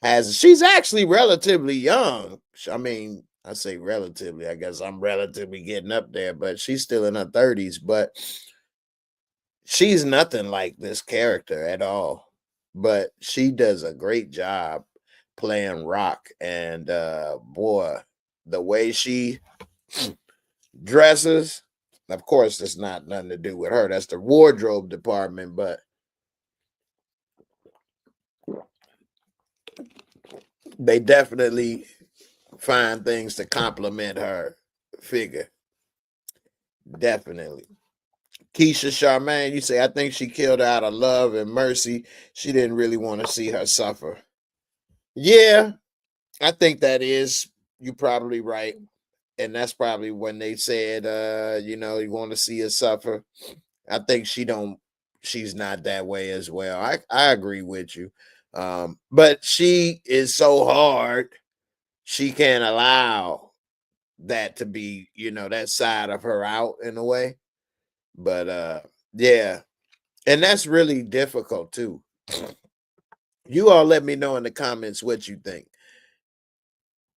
actually relatively young. I mean, I say relatively, I guess I'm relatively getting up there, but she's still in her 30s, but she's nothing like this character at all. But she does a great job playing Rock, and boy, the way she dresses, of course, it's not nothing to do with her. That's the wardrobe department, but they definitely find things to complement her figure. Definitely. Keisha Charmaine, you say, I think she killed her out of love and mercy. She didn't really want to see her suffer. Yeah, I think that is, you're probably right. And that's probably when they said, you want to see her suffer. I think she's not that way as well. I agree with you. But she is so hard, she can't allow that to be, that side of her out in a way. But yeah. And that's really difficult too. You all let me know in the comments what you think.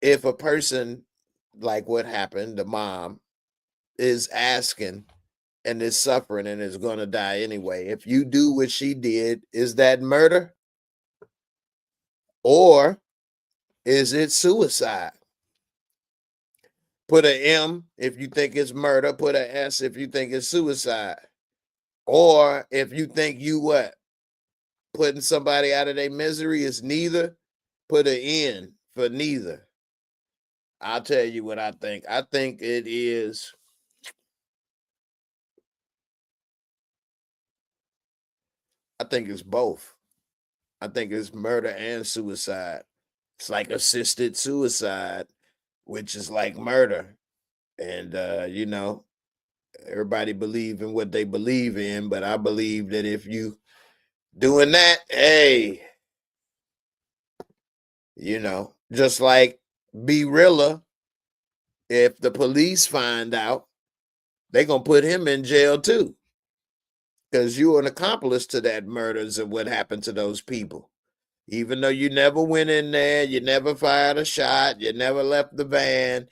If a person like what happened, the mom is asking and is suffering and is going to die anyway, if you do what she did, is that murder or is it suicide? Put a M if you think it's murder, put a S if you think it's suicide. Or if you think you what? Putting somebody out of their misery is neither, put an N for neither. I'll tell you what I think. I think it is. I think it's both. I think it's murder and suicide. It's like assisted suicide, which is like murder. And everybody believe in what they believe in, but I believe that if you doing that, hey, just like Be Rilla, if the police find out, they gonna put him in jail too. Because you're an accomplice to that murders and what happened to those people. Even though you never went in there, you never fired a shot, you never left the van,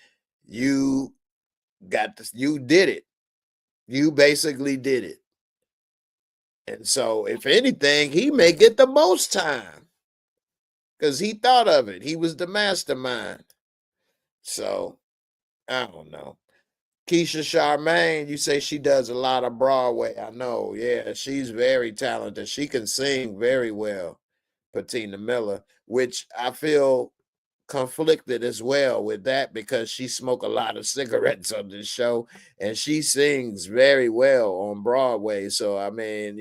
you you did it. You basically did it. And so, if anything, he may get the most time because he thought of it. He was the mastermind. So, I don't know. Keisha Charmaine, you say she does a lot of Broadway. I know. Yeah, she's very talented. She can sing very well, Patina Miller, which I feel conflicted as well with that because she smoked a lot of cigarettes on this show and she sings very well on Broadway. So, I mean,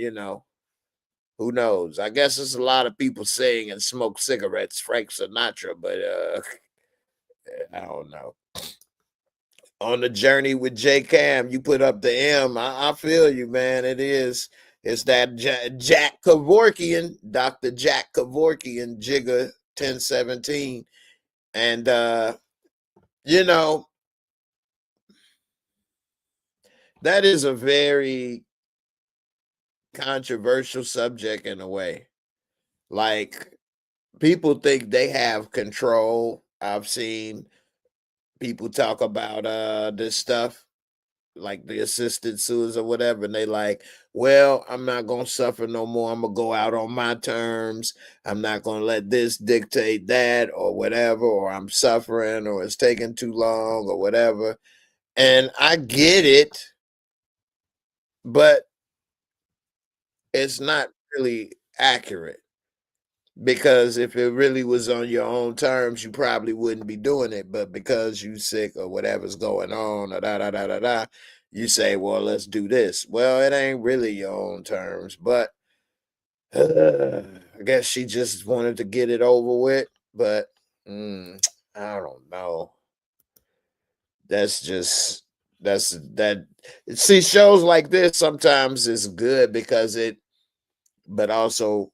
who knows? I guess there's a lot of people sing and smoke cigarettes, Frank Sinatra, but I don't know. On the journey with J Cam, you put up the M. I feel you, man. It's that Jack Kevorkian, Dr. Jack Kevorkian, Jigger 1017. And you know, that is a very controversial subject in a way. Like people think they have control. I've seen people talk about this stuff like the assisted suicide or whatever, and they like, well, I'm not gonna suffer no more. I'm gonna go out on my terms. I'm not gonna let this dictate that or whatever, or I'm suffering or it's taking too long or whatever. And I get it, but it's not really accurate. Because if it really was on your own terms, you probably wouldn't be doing it. But because you sick or whatever's going on, or da da da da da, you say, "Well, let's do this." Well, it ain't really your own terms, but I guess she just wanted to get it over with. But I don't know. That's just that's that. See, shows like this sometimes is good because it, but also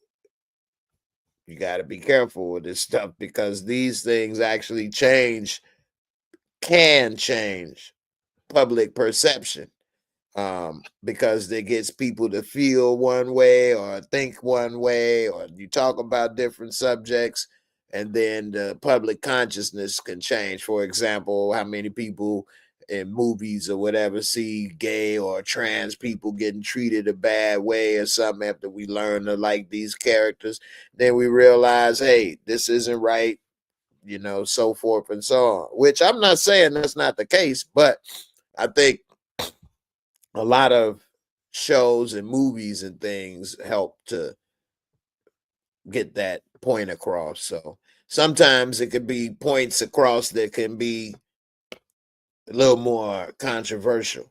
you got to be careful with this stuff because these things actually can change public perception, because it gets people to feel one way or think one way, or you talk about different subjects, and then the public consciousness can change. For example, how many people in movies or whatever see gay or trans people getting treated a bad way or something after we learn to like these characters, then we realize, hey, this isn't right, so forth and so on. Which I'm not saying that's not the case, but I think a lot of shows and movies and things help to get that point across. So sometimes it could be points across that can be a little more controversial.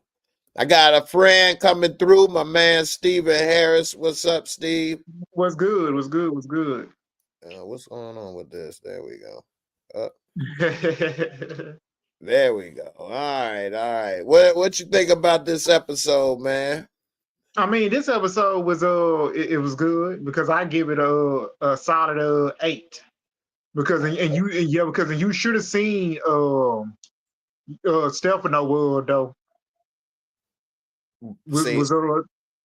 I got a friend coming through, my man Steven Harris. What's up, Steve? What's good? What's good? What's good? What's going on with this? There we go. There we go. All right, all right. What you think about this episode, man? I mean, this episode was it was good because I give it a solid 8 because and you should have seen Stefano though See, was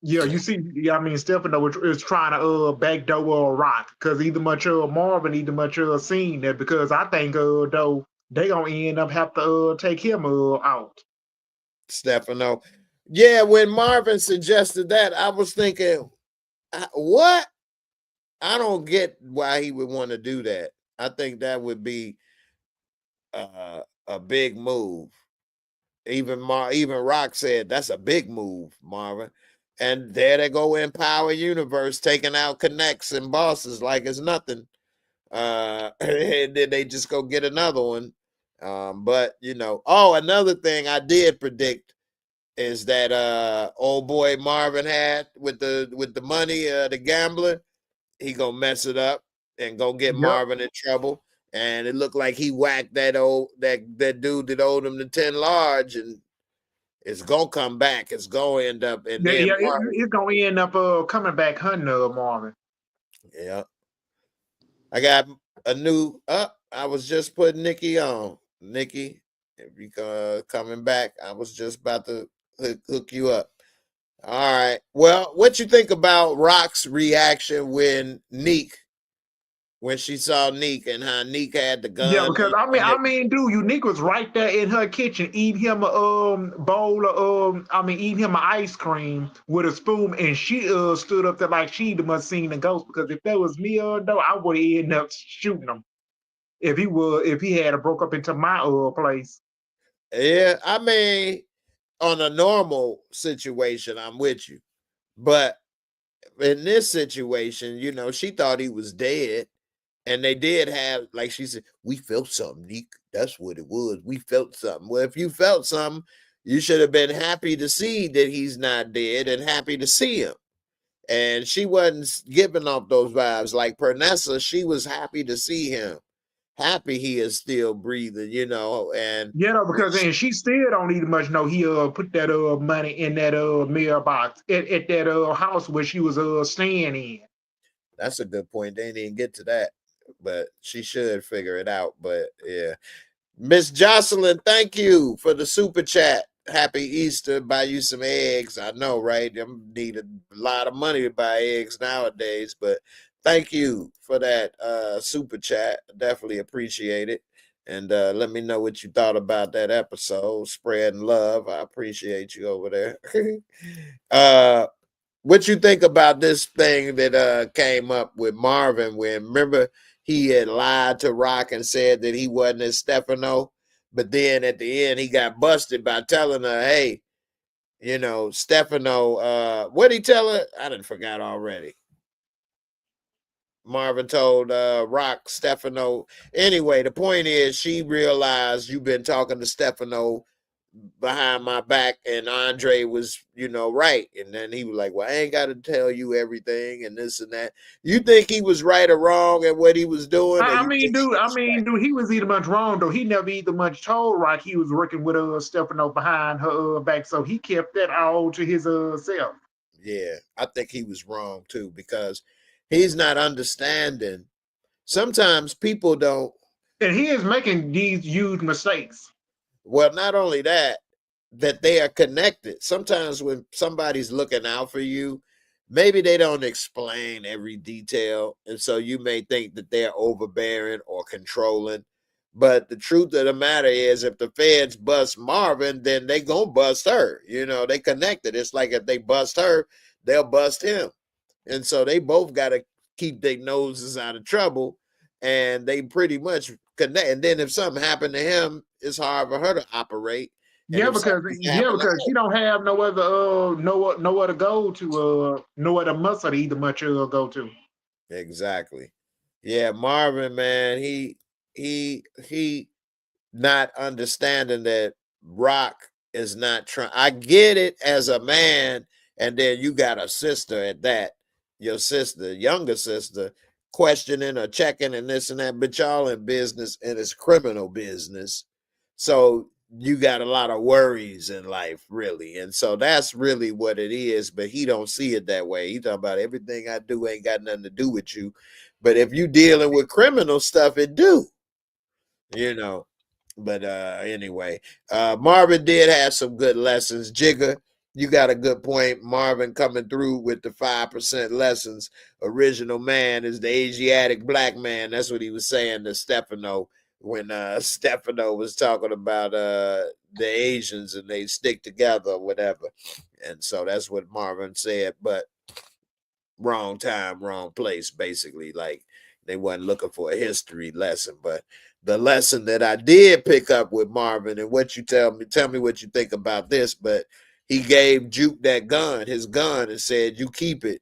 yeah, you see, yeah, I mean, Stefano was trying to backdoor a rock because either much Marvin either much seen that because I think though they gonna end up have to take him out. Stefano. Yeah, when Marvin suggested that, I was thinking, what? I don't get why he would want to do that. I think that would be a big move. Even Rock said that's a big move, Marvin. And there they go in Power Universe, taking out connects and bosses like it's nothing. And then they just go get another one. But another thing I did predict is that old boy Marvin had with the money, the gambler, he gonna mess it up and go get Yep. Marvin in trouble. And it looked like he whacked that dude that owed him the 10 large, and it's gonna come back. It's gonna end up, and Yeah, then yeah, Marvin, it's gonna end up coming back hunting Marvin. yeah. I got a new up. I was just putting Nikki on. Nikki, if you coming back, I was just about to hook you up. All right. Well, what you think about Rock's reaction when she saw Neek and how Neek had the Yeah, gun because on I mean, dude, Unique was right there in her kitchen eating him a bowl of eating him an ice cream with a spoon, and she stood up there like she must seen the ghost. Because if that was me, though, I would have ended up shooting him if he had broke up into my place. Yeah, I mean, on a normal situation, I'm with you. But in this situation, she thought he was dead. And they did have, like she said, we felt something, Neek. That's what it was. We felt something. Well, if you felt something, you should have been happy to see that he's not dead and happy to see him. And she wasn't giving off those vibes. Like Pernessa, she was happy to see him. Happy he is still breathing, and Yeah, no, because and she still don't even much know he put that money in that mailbox at that house where she was staying in. that's a good point. They didn't even get to that, but she should figure it out. But yeah, Miss Jocelyn, thank you for the super chat. Happy Easter. Buy you some eggs. I know, right? I'm need a lot of money to buy eggs nowadays, but thank you for that super chat. Definitely appreciate it. And let me know what you thought about that episode. Spreading love. I appreciate you over there. What you think about this thing that came up with Marvin when, remember, he had lied to Rock and said that he wasn't as Stefano, but then at the end he got busted by telling her, hey, you know, Stefano, what'd he tell her? I didn't forgot already. Marvin told Rock Stefano. Anyway, the point is she realized you've been talking to Stefano behind my back, and Andre was, you know, right. And then he was like, well, I ain't got to tell you everything and this and that. You think he was right or wrong at what he was doing? Or I you mean, think he dude. I was mean, right? dude. He was either much wrong though. He never either much told Rock he was working with Stefano behind her back, so he kept that all to his self. Yeah, I think he was wrong too, because he's not understanding. Sometimes people don't. And he is making these huge mistakes. Well, not only that, that they are connected. Sometimes when somebody's looking out for you, maybe they don't explain every detail. And so you may think that they're overbearing or controlling. But the truth of the matter is, if the feds bust Marvin, then they gonna bust her. You know, they connected. It's like if they bust her, they'll bust him. And so they both got to keep their noses out of trouble. And they pretty much connect. And then if something happened to him, it's hard for her to operate. And Yeah, if because something happened to she don't have no other nowhere to go to no other muscle to either much go to. her, exactly. Yeah, Marvin, man, he not understanding that Rock is not trying. I get it as a man, and then you got a sister at that, your sister, younger sister, questioning or checking and this and that, but y'all in business and it's criminal business. So you got a lot of worries in life, really. And so that's really what it is, but he don't see it that way. He talking about everything I do ain't got nothing to do with you. But if you dealing with criminal stuff, it do, you know. But anyway, Marvin did have some good lessons. Jigga, you got a good point. Marvin coming through with the 5% lessons. Original man is the Asiatic black man. That's what he was saying to Stefano when Stefano was talking about the Asians and they stick together or whatever. And so that's what Marvin said. But wrong time, wrong place, basically. Like they wasn't looking for a history lesson. But the lesson that I did pick up with Marvin, and what you tell me what you think about this, but he gave Juke that gun, his gun, and said, you keep it.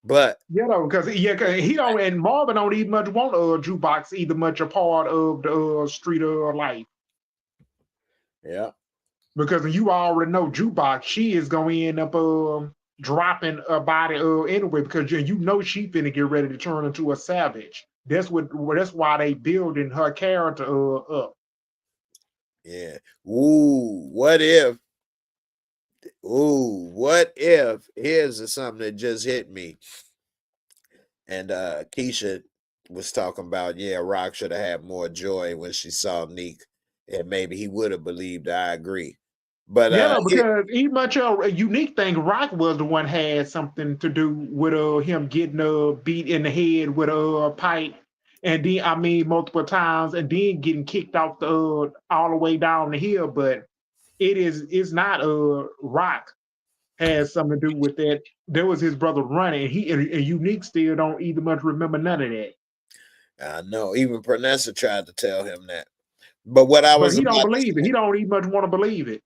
But You know, because he don't, and Marvin don't even much want Jukebox either much a part of the street life. yeah, Because you already know Jukebox, she is gonna end up dropping a body anyway, because you know she finna get ready to turn into a savage. That's why they building her character up. yeah. What if here's something that just hit me. And Keisha was talking about, yeah, Rock should have had more joy when she saw Neek, and maybe he would have believed her. I agree. But Yeah, because even much a unique thing, Rock was the one had something to do with him getting beat in the head with a pipe, and then I mean multiple times, and then getting kicked off the all the way down the hill. But it's not Rock has something to do with that. There was his brother running. And Unique still don't either much remember none of that. I know even Pranessa tried to tell him that. But what I But was he don't about to believe it. say, He don't even much want to believe it.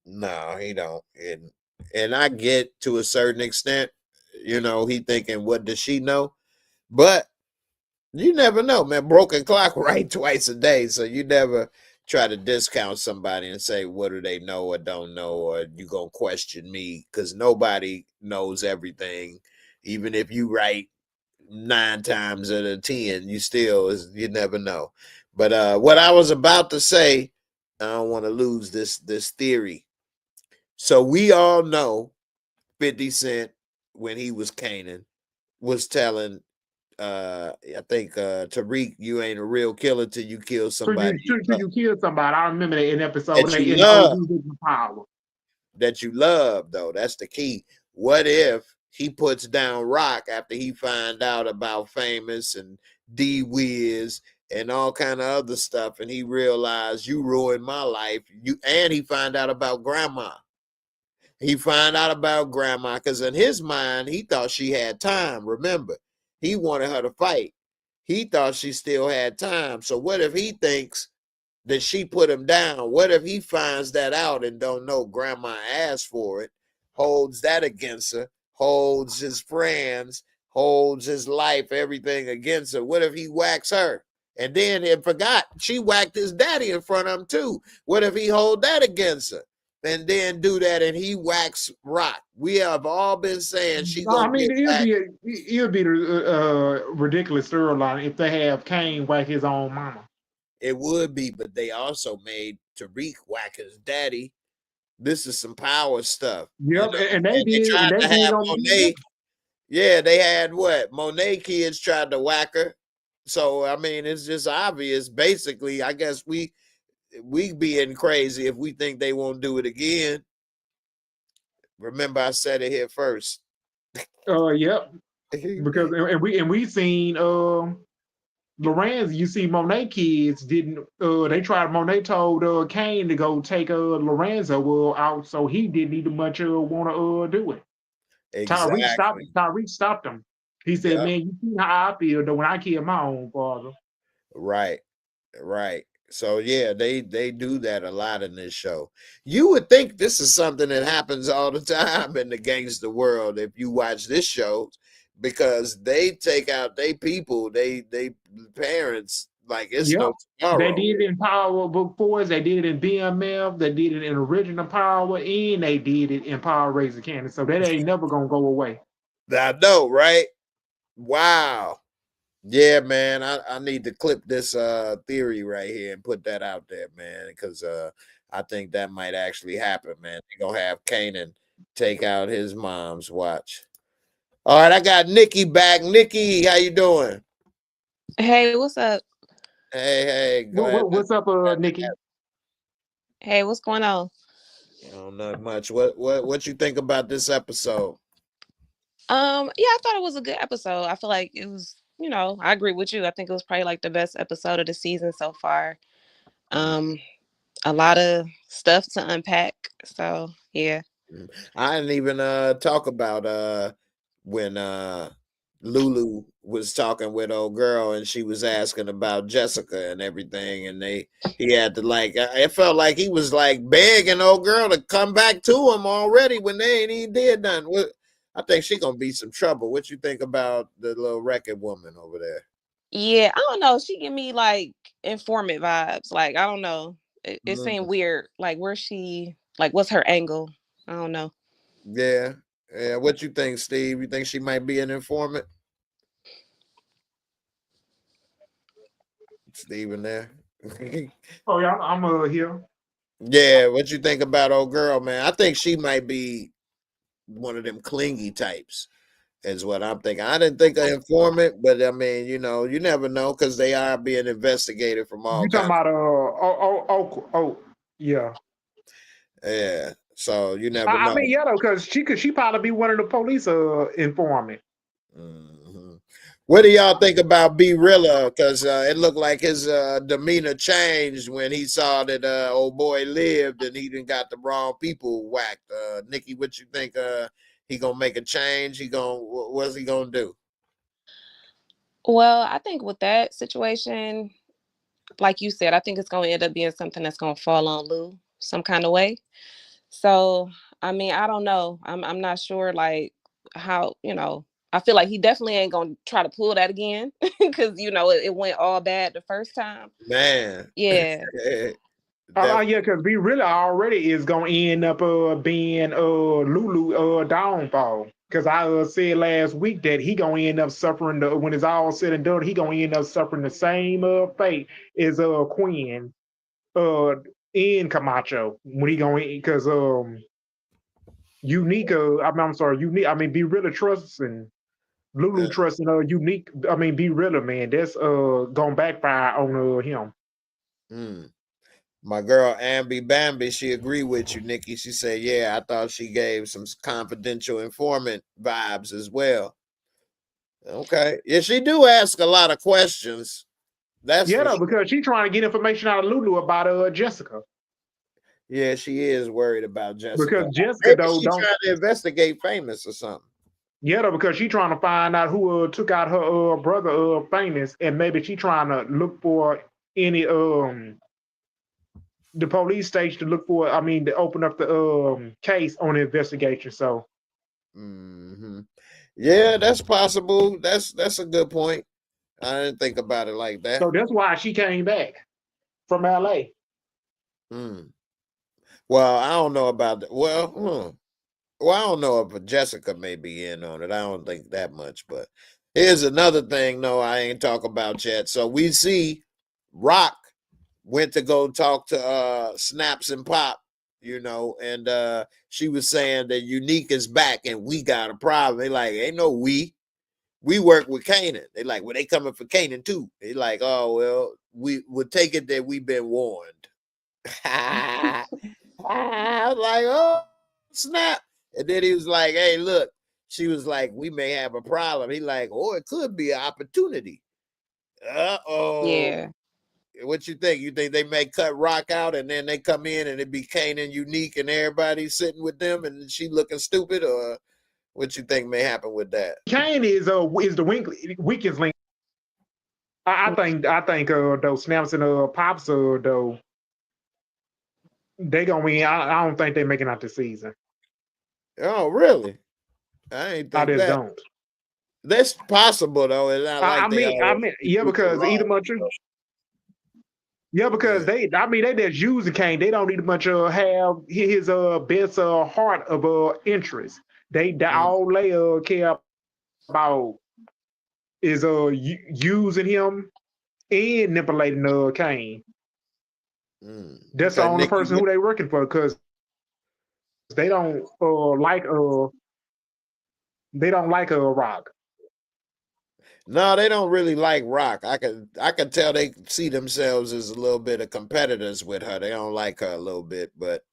no, he don't. And I get to a certain extent, you know, he thinking, what does she know? But you never know, man. Broken clock right twice a day. So you never try to discount somebody and say, what do they know or don't know? Or you going to question me, because nobody knows everything. Even if you write 9 times out of 10, you never know. But what I was about to say, I don't want to lose this theory. So we all know 50 Cent, when he was Kanan, was telling I think Tariq, you ain't a real killer till you kill So somebody you kill somebody. I remember that in episode that 8 you in love, OG Power. that you love, though. That's the key. What if he puts down Rock after he find out about Famous and D Wiz and all kind of other stuff, and he realized you ruined my life. He find out about grandma. He find out about grandma because in his mind, he thought she had time. Remember, he wanted her to fight. He thought she still had time. So what if he thinks that she put him down? What if he finds that out and don't know grandma asked for it? holds that against her, holds his friends, holds his life, everything against her. What if he whacks her? And then it forgot she whacked his daddy in front of him too. What if he hold that against her? And then do that and he whacks Rock. We have all been saying she I gonna mean, get whacked. it'll be a ridiculous storyline if they have Kane whack his own mama. It would be, but they also made Tariq whack his daddy. This is some power stuff, Yep, and And they tried to they did have on Monet. Yeah, they had what? Monet kids tried to whack her. So I mean, it's just obvious. Basically, I guess we being crazy if we think they won't do it again. Remember, I said it here first. Yep, because and we seen Lorenz, you see Monet kids didn't they tried Monet told Kane to go take Lorenzo out, so he didn't even much wanna do it. Exactly. Tyreek stopped him. He said, Yep. man, you see how I feel though when I kill my own father. Right. Right. So yeah, they do that a lot in this show. You would think this is something that happens all the time in the gangster world if you watch this show, because they take out they people, they parents like it's Yep. no They tomorrow. did it in Power Book Force, they did it in BMF, they did it in Original Power, and they did it in Power Raiser Cannon. So that ain't never gonna go away. I know, right? Wow. Yeah, man. I need to clip this theory right here and put that out there, man, because I think that might actually happen, man. They're gonna have Kanan take out his mom's watch. All right, I got Nikki back. Nikki, how you doing? Hey, what's up? Hey, What's up, Nikki? Hey, what's going on? not much. What you think about this episode? Yeah, I thought it was a good episode. I feel like it was, I agree with you. I think it was probably like the best episode of the season so far. Mm. Um, a lot of stuff to unpack. So yeah. I didn't even talk about when Lulu was talking with old girl and she was asking about Jessica and everything, and he had to like it felt like he was like begging old girl to come back to him already when they ain't even did nothing. I think she gonna be some trouble. What you think about the little record woman over there? Yeah, I don't know. She give me like informant vibes. Like, I don't know. It seemed Mm, weird. Like, where's she? Like, what's her angle? I don't know. yeah, yeah. What you think, Steve? You think she might be an informant? Steve in there? Oh yeah, I'm here. Yeah, what you think about old girl, man? I think she might be one of them clingy types, is what I'm thinking. I didn't think of informant, but I mean, you never know because they are being investigated from all You talking kinds. about yeah. Yeah, so you never I know. mean, yeah, though, because she probably be one of the police informant. Mhm. What do y'all think about B Rilla? Because it looked like his demeanor changed when he saw that old boy lived and he didn't got the wrong people whacked. Nikki, what you think? He gonna make a change? What's he gonna do? Well, I think with that situation, like you said, I think it's going to end up being something that's going to fall on Lou some kind of way. So, I mean, I don't know. I'm not sure like how, I feel like he definitely ain't going to try to pull that again because it went all bad the first time. Man, Yeah. Yeah, because we really already is gonna end up being Lulu downfall. Because I said last week that he gonna end up suffering when it's all said and done, he gonna end up suffering the same fate as Quinn uh in Camacho when he gonna because Unique I'm sorry, Unique, I mean be really trusts and Lulu trusting Unique, I mean be really, man, that's gonna backfire on him. mm. My girl Ambi Bambi, she agreed with you, Nikki. She said, "Yeah, I thought she gave some confidential informant vibes as well." Okay, yeah, she do ask a lot of questions. That's Yeah, for though, sure. because she's trying to get information out of Lulu about Jessica. Yeah, she is worried about Jessica. Because Jessica Maybe though she don't. trying to investigate Famous or something. Yeah, though, because she trying to find out who took out her brother Famous, and maybe she trying to look for any the police station to look for. I mean, to open up the case on the investigation. So Hmm. Yeah, that's possible. That's a good point. I didn't think about it like that. so that's why she came back from L.A. Mm. Well, I don't know about that. Well, well, I don't know if Jessica may be in on it. I don't think that much. But here's another thing. No, I ain't talk about yet. So we see Rock went to go talk to Snaps and Pop, and she was saying that Unique is back and we got a problem. They like, ain't no we work with Kanan. They like, well, they coming for Kanan too. They like, oh well, we would take it that we've been warned. I was like, oh snap. And then he was like, hey, look, she was like, we may have a problem. He like, oh, it could be an opportunity. Uh-oh. Yeah. What you think? You think they may cut Rock out and then they come in and it be Kanan Unique and everybody sitting with them and she looking stupid, or what you think may happen with that? Kane is the weakest link. I think those Snaps and Pops though they gonna win. I don't think they're making out the season. Oh, really? I ain't I think just that. don't. That's possible though. It's not like they all Yeah, because either much. Yeah, because yeah. they just using Kane. They don't need much have his best heart of interest. They Mm, all they care about is using him and manipulating Kane. That's the Okay, only Nikki. person who they working for because they don't like Rock. No, they don't really like Rock. I can tell they see themselves as a little bit of competitors with her. They don't like her a little bit, but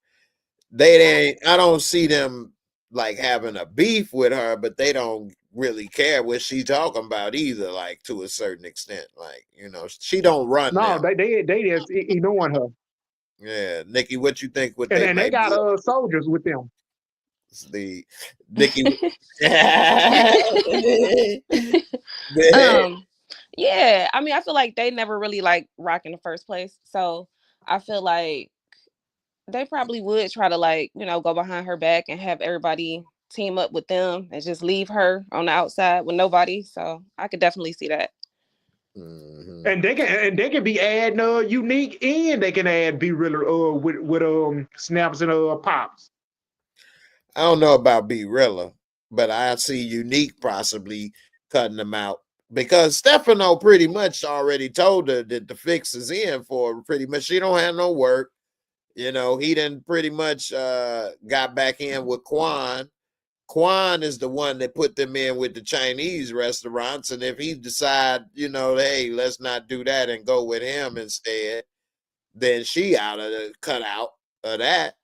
they ain't. I don't see them like having a beef with her, but they don't really care what she's talking about either. Like to a certain extent, like she don't run No, them. they just ignoring her, Yeah, Nikki, what you think? What and they and they may got be? soldiers with them. The Nikki. Yeah, I mean, I feel like they never really like Rock in the first place. So I feel like they probably would try to go behind her back and have everybody team up with them and just leave her on the outside with nobody. So I could definitely see that. Mhm. And they can be adding Unique, and they can add Be Realer with Snaps and Pops. I don't know about B Rilla, but I see Unique possibly cutting them out because Stefano pretty much already told her that the fix is in for her. Pretty much. She don't have no work. He didn't pretty much got back in with Quan. Quan is the one that put them in with the Chinese restaurants. And if he decide, hey, let's not do that and go with him instead, then she out of the cutout of that.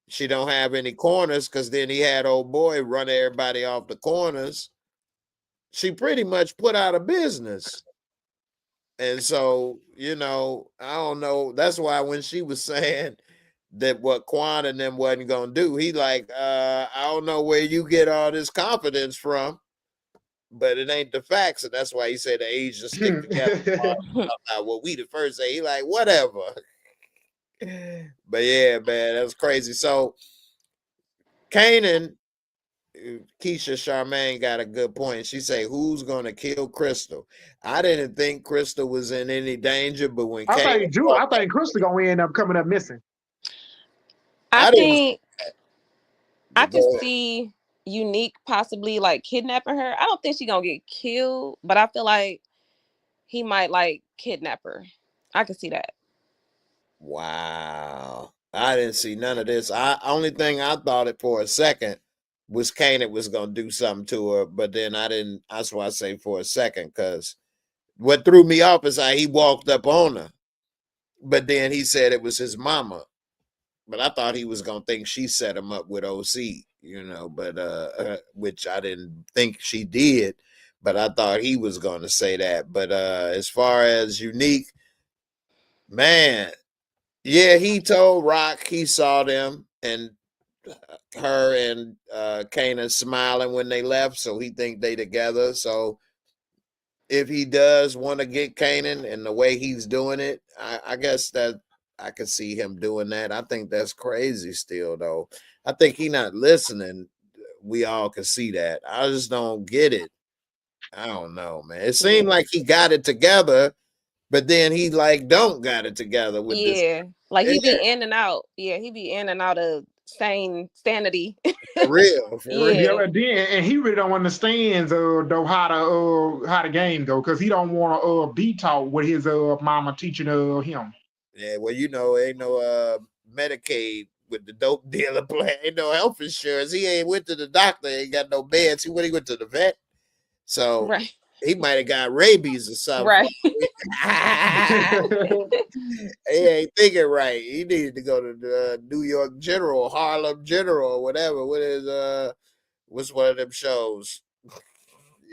She don't have any corners because then he had old boy run everybody off the corners. She pretty much put out of business. And so, I don't know. That's why when she was saying that what Quan and them wasn't gonna do, he like, I don't know where you get all this confidence from, but it ain't the facts. And that's why he said the Asians stick together. Well, we the first say he like, whatever. But yeah, man, that's crazy. So Kanan, Keisha Charmaine got a good point. She say, "Who's gonna kill Crystal?" I didn't think Crystal was in any danger, but when Kanan I walked up, think Crystal gonna end up coming up missing. I I didn't. think I But could go ahead. see Unique possibly like kidnapping her. I don't think she gonna get killed, but I feel like he might like kidnap her. I could see that. Wow, I didn't see none of this. I only thing I thought it for a second was Kanan was gonna do something to her, but then I didn't. That's why I say for a second, because what threw me off is how he walked up on her, but then he said it was his mama. But I thought he was gonna think she set him up with OC, but which I didn't think she did, but I thought he was gonna say that. But as far as Unique, man, yeah, he told Rock he saw them and her and Kanan smiling when they left, so he think they together. So if he does want to get Kanan and the way he's doing it, I guess that I could see him doing that. I think that's crazy still, though. I think he not listening. We all can see that. I just don't get it. I don't know, man. It seemed like he got it together, but then he like don't got it together with this. Yeah, like he Yeah, be in and out. Yeah, he be in and out of sanity. for real, for real. Yeah, Yeah, and he really don't understand though how the game go because he don't want to be taught what his mama teaching him. Yeah, well, ain't no Medicaid with the dope dealer plan, ain't no health insurance. He ain't went to the doctor, ain't got no meds. He went to the vet. So right, he might have got rabies or something. right. He ain't thinking right. He needed to go to the New York General, Harlem General, whatever. What's one of them shows?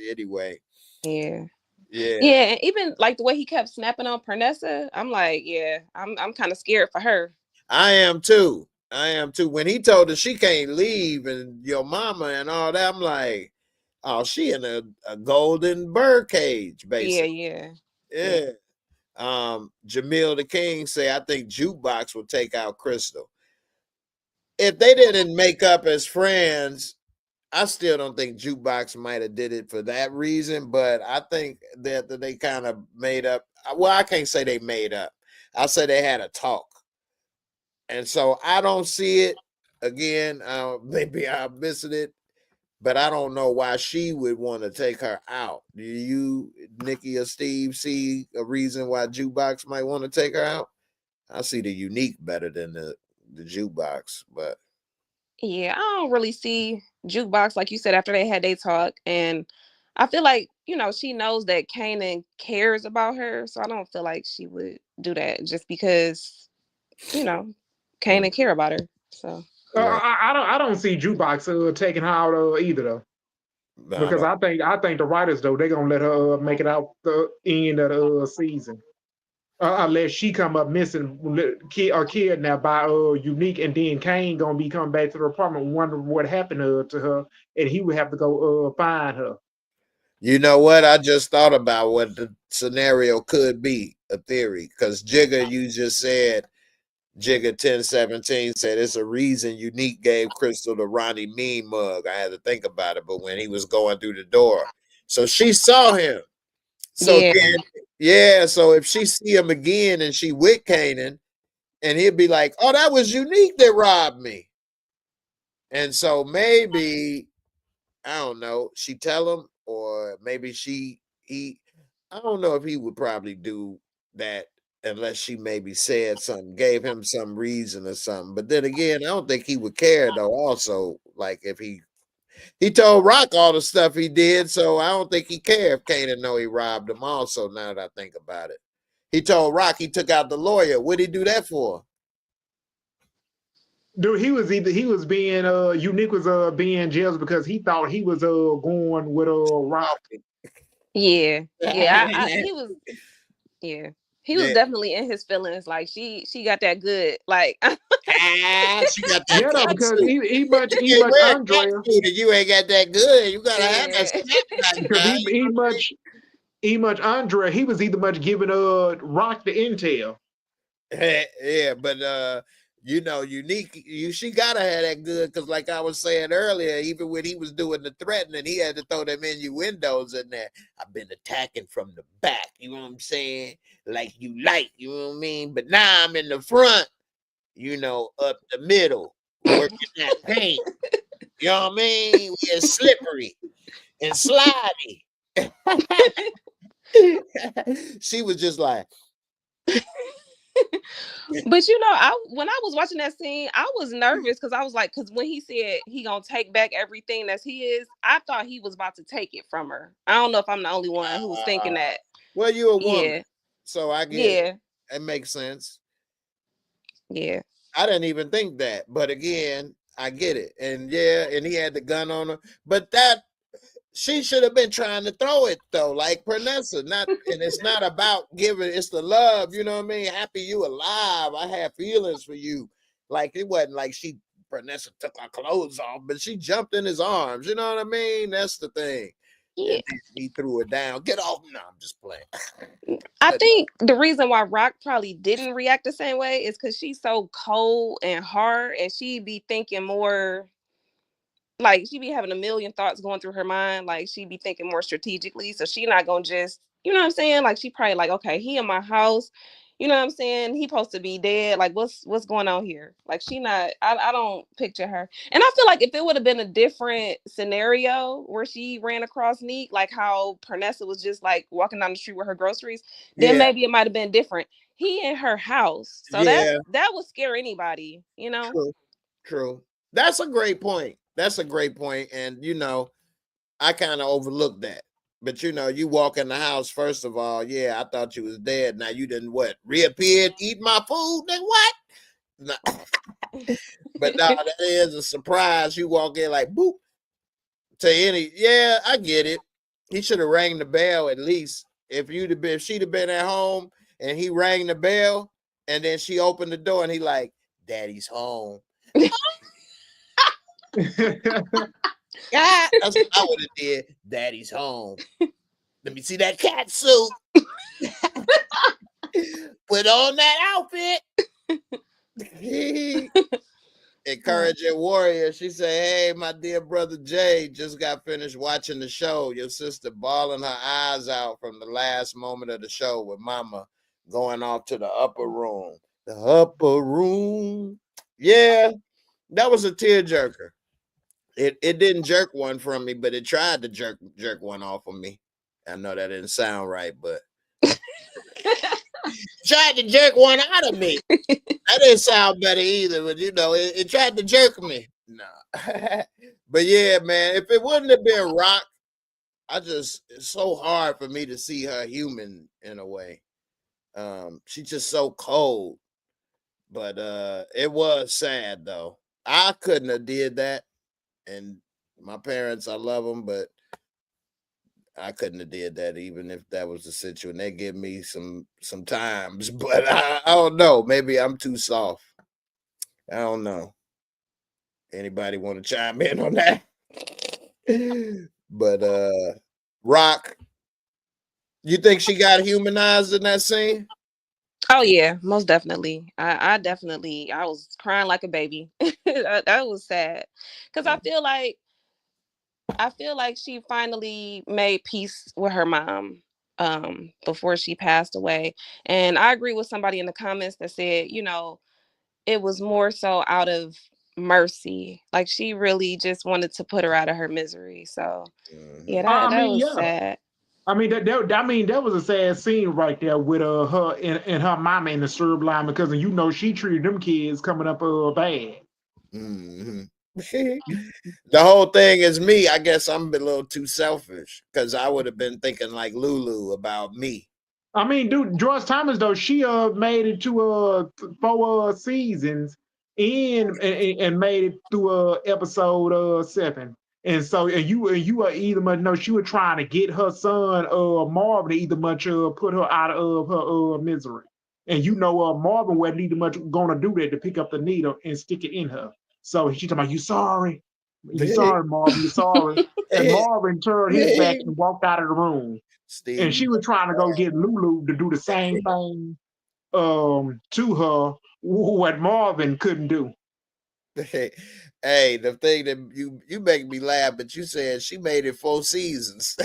Anyway, Yeah. yeah. Yeah, and even like the way he kept snapping on Pernessa, I'm like, yeah, I'm kind of scared for her. I am too. I am too. When he told her she can't leave and your mama and all that, I'm like, oh, she in a golden bird cage, Yeah, basically. yeah. Yeah. Jamil the King say, I think Jukebox will take out Crystal. If they didn't make up as friends, I still don't think Jukebox might have did it for that reason, but I think that they kind of made up. Well, I can't say they made up. I'll say they had a talk. And so I don't see it again. Maybe I'm missing it, but I don't know why she would want to take her out. Do you, Nikki or Steve, see a reason why Jukebox might want to take her out? I see the Unique better than the Jukebox, but Yeah, I don't really see Jukebox like you said after they had their talk, and I feel like she knows that Kanan cares about her, so I don't feel like she would do that just because mm, Kanan care about her. So right. I don't see Jukebox taking her out either though. No, I Because don't. I think the writers though they're gonna let her make it out the end of the season, unless she come up missing or kidnapped by Unique, and then Kane gonna be coming back to the apartment wondering what happened to her, and he would have to go find her. You know what? I just thought about what the scenario could be, a theory. Because Jigga, you just said, Jigga 1017 said it's a reason Unique gave Crystal the Ronnie Mean mug. I had to think about it, but when he was going through the door. So she saw him. So yeah, then, yeah, so if she see him again and she with Kanan, and he'd be like, oh, that was Unique that robbed me. And so maybe I don't know. She tell him, or maybe he. I don't know if he would probably do that unless she maybe said something, gave him some reason or something. But then again, I don't think he would care though. Also, like if he told Rock all the stuff he did, so I don't think he cared if Kanan know he robbed him. Also, now that I think about it, he told Rock he took out the lawyer. What'd he do that for? Dude, he was being Unique was being jealous because he thought he was going with Rock. yeah, yeah. He was, yeah, he was Yeah. definitely in his feelings. Like she got that good, like She got that Yeah, no, cut because suit. he You can't much wear a cat Andrea suit and you ain't got that good. You gotta have that yeah, snap because back. he much Andrea. He was either much giving Rock the intel. Yeah, but Unique, she gotta have that good because, like I was saying earlier, even when he was doing the threatening, he had to throw them innuendos in there. I've been attacking from the back, you know what I'm saying? Like, you know what I mean? But now I'm in the front, up the middle, working that paint. You know what I mean? We're slippery and slidey. She was just like, But when I was watching that scene, I was nervous because I was like, because when he said he gonna take back everything that's his, I thought he was about to take it from her. I don't know if I'm the only one who was thinking that. well, you a woman, Yeah, so I get it. yeah, It makes sense. yeah, I didn't even think that, but again, I get it. And yeah, and he had the gun on her, but that she should have been trying to throw it though, like Pernessa. Not, and it's not about giving; it's the love. You know what I mean? Happy you alive. I have feelings for you. Like it wasn't like Pernessa took her clothes off, but she jumped in his arms. You know what I mean? That's the thing. Yeah. And then he threw it down. Get off! No, I'm just playing. I But think the reason why Rock probably didn't react the same way is because she's so cold and hard, and she be thinking more like she be having a million thoughts going through her mind. Like she be thinking more strategically. So she not gonna just, you know what I'm saying? Like she probably like, okay, he in my house. You know what I'm saying? He supposed to be dead. Like what's going on here? Like she not. I don't picture her. And I feel like if it would have been a different scenario where she ran across Neek, like how Pernessa was just like walking down the street with her groceries, then yeah, maybe it might have been different. He in her house, so yeah, that would scare anybody. You know? true, true. That's a great point. That's a great point. And I kind of overlooked that. But you walk in the house, first of all, yeah, I thought you was dead. Now you didn't reappeared, eat my food, then what? Nah. But no, that is a surprise. You walk in like boop to yeah, I get it. He should have rang the bell at least. If she'd have been at home and he rang the bell and then she opened the door and he like, Daddy's home. Yeah, that's what I would have did. Daddy's home. Let me see that cat suit. Put on that outfit. Encouraging warrior. She said, hey, my dear brother Jay just got finished watching the show. Your sister bawling her eyes out from the last moment of the show with mama going off to the upper room. The upper room. Yeah, that was a tearjerker. It didn't jerk one from me, but it tried to jerk one off of me. I know that didn't sound right, but tried to jerk one out of me. That didn't sound better either, but it tried to jerk me. No. But yeah, man, if it wouldn't have been Rock, it's so hard for me to see her human in a way. She's just so cold. But it was sad though. I couldn't have did that. And my parents, I love them, but I couldn't have did that even if that was the situation. They give me some times, but I don't know. Maybe I'm too soft. I don't know. Anybody want to chime in on that? But Rock, you think she got humanized in that scene? Oh yeah, most definitely. I definitely I was crying like a baby. That was sad. Cause I feel like she finally made peace with her mom before she passed away. And I agree with somebody in the comments that said, it was more so out of mercy. Like she really just wanted to put her out of her misery. So Mm-hmm. yeah, I that mean, was yeah. sad. I mean that was a sad scene right there with her and her mama in the syrup line because she treated them kids coming up bad. Mm-hmm. The whole thing is me. I guess I'm a little too selfish because I would have been thinking like Lulu about me. I mean, dude, George Thomas though she made it to 4 seasons and made it through episode 7. And you are either much know she was trying to get her son Marvin to either much put her out of her misery. And Marvin wasn't either much gonna do that to pick up the needle and stick it in her. So she talking about you sorry. You sorry, Marvin, you sorry. And Marvin turned his back and walked out of the room. And Steve. she was trying to go get Lulu to do the same thing to her what Marvin couldn't do. Hey, the thing that you make me laugh, but you said she made it 4 seasons.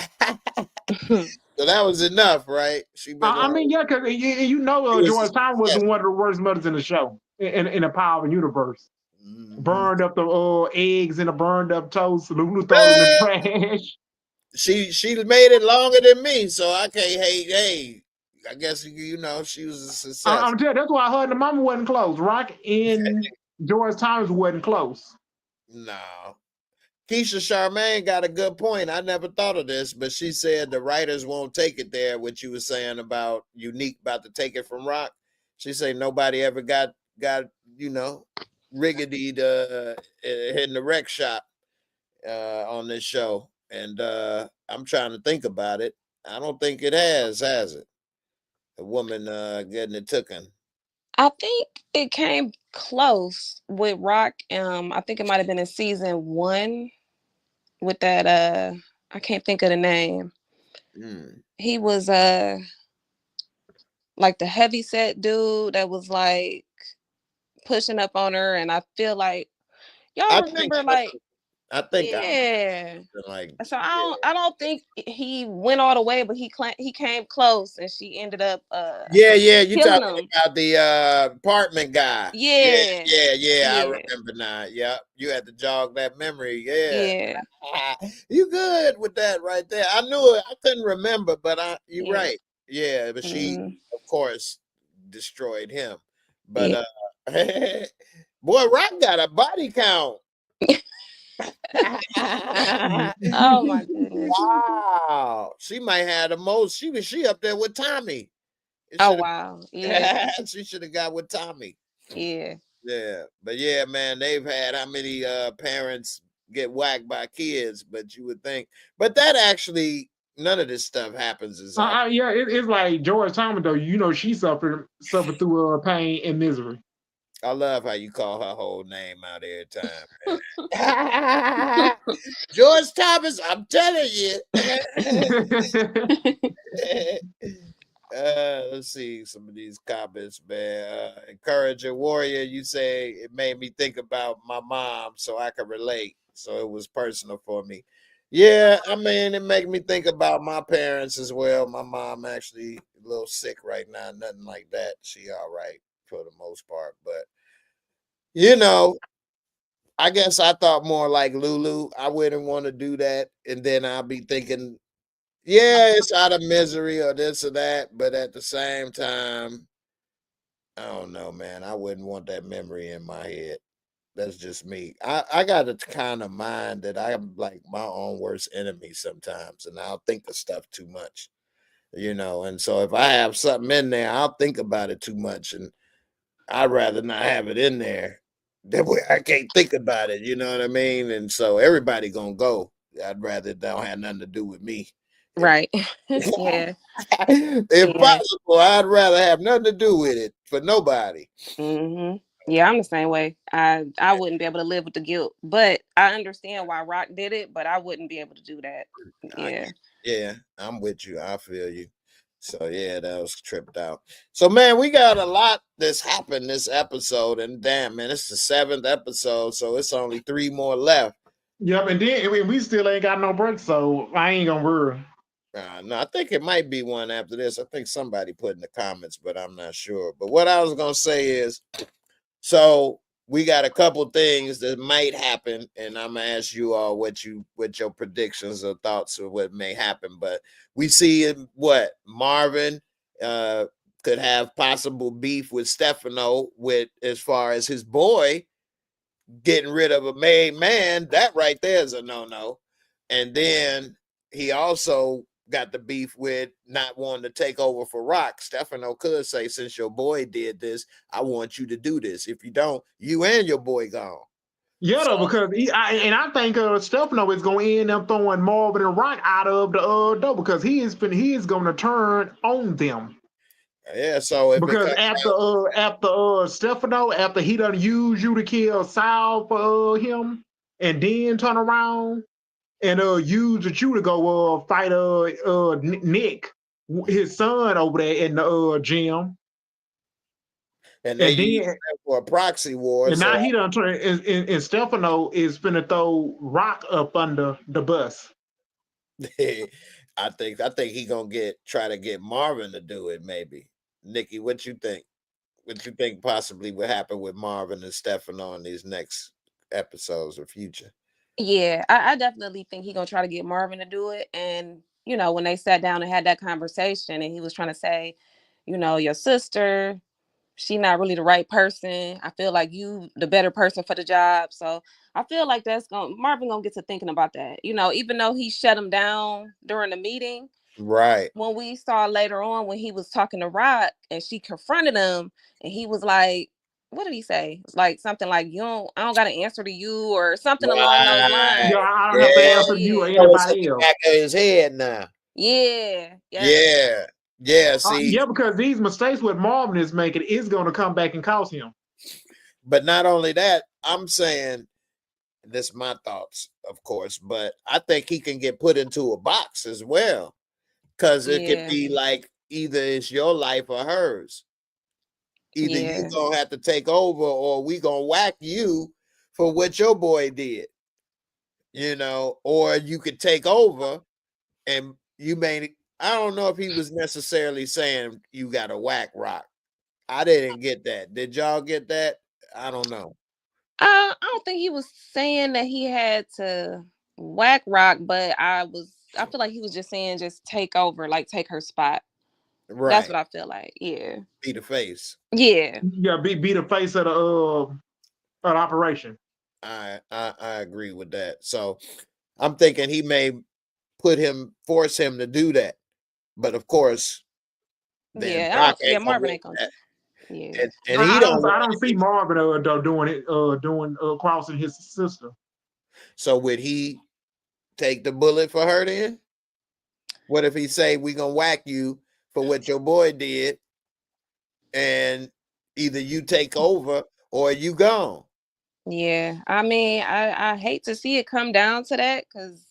So that was enough, right? She been I on. mean, yeah, because It was a George Thomas was success. one of the worst mothers in the show in the Power universe. Mm-hmm. Burned up the eggs and the burned up toast. Lulu throw it in the trash. She made it longer than me, so I can't hate. Hey, I guess she was a success. I'm telling you, that's why her and the mama wasn't close. Rock and George Thomas wasn't close. No. Keisha Charmaine got a good point. I never thought of this, but she said the writers won't take it there. What you were saying about Unique about to take it from Rock. She said nobody ever got riggedy in the rec shop on this show, and I'm trying to think about it. I don't think it has it? A woman getting it taken. I think it came close with Rock. I think it might have been in season 1 with that I can't think of the name. Mm. He was like the heavy set dude that was like pushing up on her, and I feel like y'all I think remember so. like I think I remember yeah. something like, So yeah. I don't think he went all the way, but he came close, and she ended up Yeah, you killing talking him. about the apartment guy. Yeah, Yeah, I yeah, remember now. Yep, you had to jog that memory. Yeah. yeah, You good with that right there. I knew it. I couldn't remember, but you yeah, right. Yeah, but she mm, of course destroyed him. But yeah. boy, Rock got a body count. Oh my goodness. Wow. She might have the most. She up there with Tommy. It Oh should wow. Yeah, have she should have got with Tommy. yeah. Yeah. But yeah, man, they've had how many parents get whacked by kids, but you would think. But that actually none of this stuff happens as often. Yeah, it's like George Thomas though. You know, she suffered through pain and misery. I love how you call her whole name out every time, man. George Thomas, I'm telling you. Let's see some of these comments, man. Encouraging warrior, you say it made me think about my mom, so I could relate. So it was personal for me. Yeah, I mean, it made me think about my parents as well. My mom actually a little sick right now, nothing like that. She all right for the most part, but you know, I guess I thought more like Lulu. I wouldn't want to do that, and then I'll be thinking, yeah, it's out of misery or this or that, but at the same time, I don't know, man. I wouldn't want that memory in my head. That's just me. I got a kind of mind that I'm like my own worst enemy sometimes, and I'll think of stuff too much, And so if I have something in there, I'll think about it too much, and I'd rather not have it in there. That way I can't think about it. You know what I mean? And so everybody gonna go. I'd rather it don't have nothing to do with me. If Right. Yeah, if yeah. possible, I'd rather have nothing to do with it for nobody. Hmm. Yeah, I'm the same way. I wouldn't be able to live with the guilt, but I understand why Rock did it, but I wouldn't be able to do that. I Yeah. get, yeah, I'm with you. I feel you. So yeah, that was tripped out. So man, we got a lot that's happened this episode, and damn man, it's the 7th episode, so it's only 3 more left. Yep, and then we still ain't got no break, so I ain't gonna worry. No, I think it might be one after this. I think somebody put in the comments, but I'm not sure. But what I was gonna say is, so we got a couple things that might happen, and I'm gonna ask you all what your predictions or thoughts of what may happen. But we see what Marvin could have possible beef with Stefano with as far as his boy getting rid of a made man. That right there is a no. And then he also got the beef with not wanting to take over for Rock. Stefano could say, since your boy did this, I want you to do this. If you don't, you and your boy gone. Yeah, So, though, because I think Stefano is going to end up throwing Marvin and Rock out of the door because he is going to turn on them. yeah, so if it Because comes after Stefano, after he done use you to kill Sal for him, and then turn around and use you to go fight Nick, his son over there in the gym, and they and use then that for a proxy war. and So now he done turn and Stefano is finna throw Rock up under the bus. I think he gonna try to get Marvin to do it, maybe. Nikki, what you think? What you think possibly would happen with Marvin and Stefano in these next episodes or future? Yeah, I definitely think he gonna try to get Marvin to do it. And when they sat down and had that conversation, and he was trying to say, your sister, she not really the right person. I feel like you the better person for the job. So I feel like Marvin gonna get to thinking about that. Even though he shut him down during the meeting, Right. when we saw later on when he was talking to Rock and she confronted him and he was like, what did he say? It's like something like I don't got an answer to you or something along those Right. Yeah, lines. I don't have to Yeah. answer you or Yeah. So it's in anybody the else. back of his head now. Yeah. Yep. Yeah. Yeah. See, Yeah, because these mistakes what Marvin is making is going to come back and cost him. but not only that, I'm saying This is my thoughts, of course, but I think he can get put into a box as well, because it could Yeah. be like either it's your life or hers. Either you Yeah. gonna have to take over, or we gonna whack you for what your boy did, or you could take over and you may. I don't know if he was necessarily saying you got to whack Rock. I didn't get that. Did y'all get that? I don't know. I don't think he was saying that he had to whack Rock, but I feel like he was just saying just take over, like take her spot. That's Right. what I feel like. Yeah. Be the face. Yeah. Yeah, be the face of the operation. I agree with that. So I'm thinking he may force him to do that. But of course, then Rock ain't gonna Marvin want ain't gonna that. yeah. And he don't I want don't see it. Marvin doing it doing crossing his sister. So would he take the bullet for her then? What if he say we gonna whack you for what your boy did, and either you take over or you gone? Yeah. I mean, I hate to see it come down to that because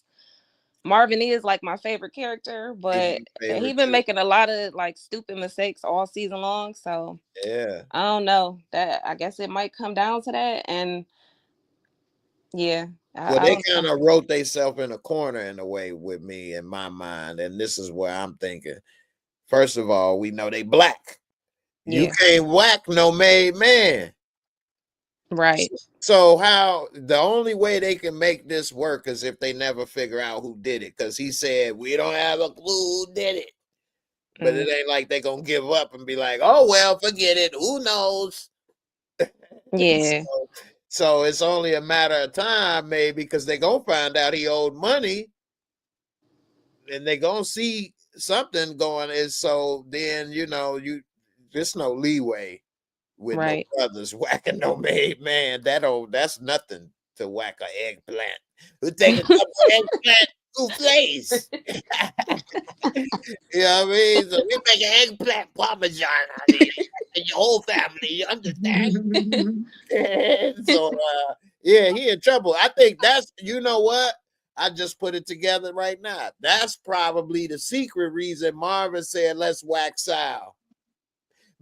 Marvin is like my favorite character, He but my he favorite been too. making a lot of like stupid mistakes all season long. So Yeah. I don't know. That I guess it might come down to that. And yeah, Well, I they don't kind know. of wrote themselves in a corner in a way with me in my mind, and this is where I'm thinking. First of all, we know they black. You Yeah. can't whack no made man. Right. So how the only way they can make this work is if they never figure out who did it. Because he said we don't have a clue who did it. But Mm. it ain't like they gonna give up and be like, oh well, forget it. Who knows? Yeah. so it's only a matter of time, maybe, because they gonna find out he owed money, and they gonna see something going. Is so then there's no leeway with no Right. brothers whacking no made man. That's nothing to whack an eggplant. Who take a couple of eggplant souffles? You know what I mean? So we make an eggplant parmesan out here. And your whole family, you understand? So yeah, he in trouble. I think that's what? I just put it together right now. That's probably the secret reason Marvin said let's whack Sal.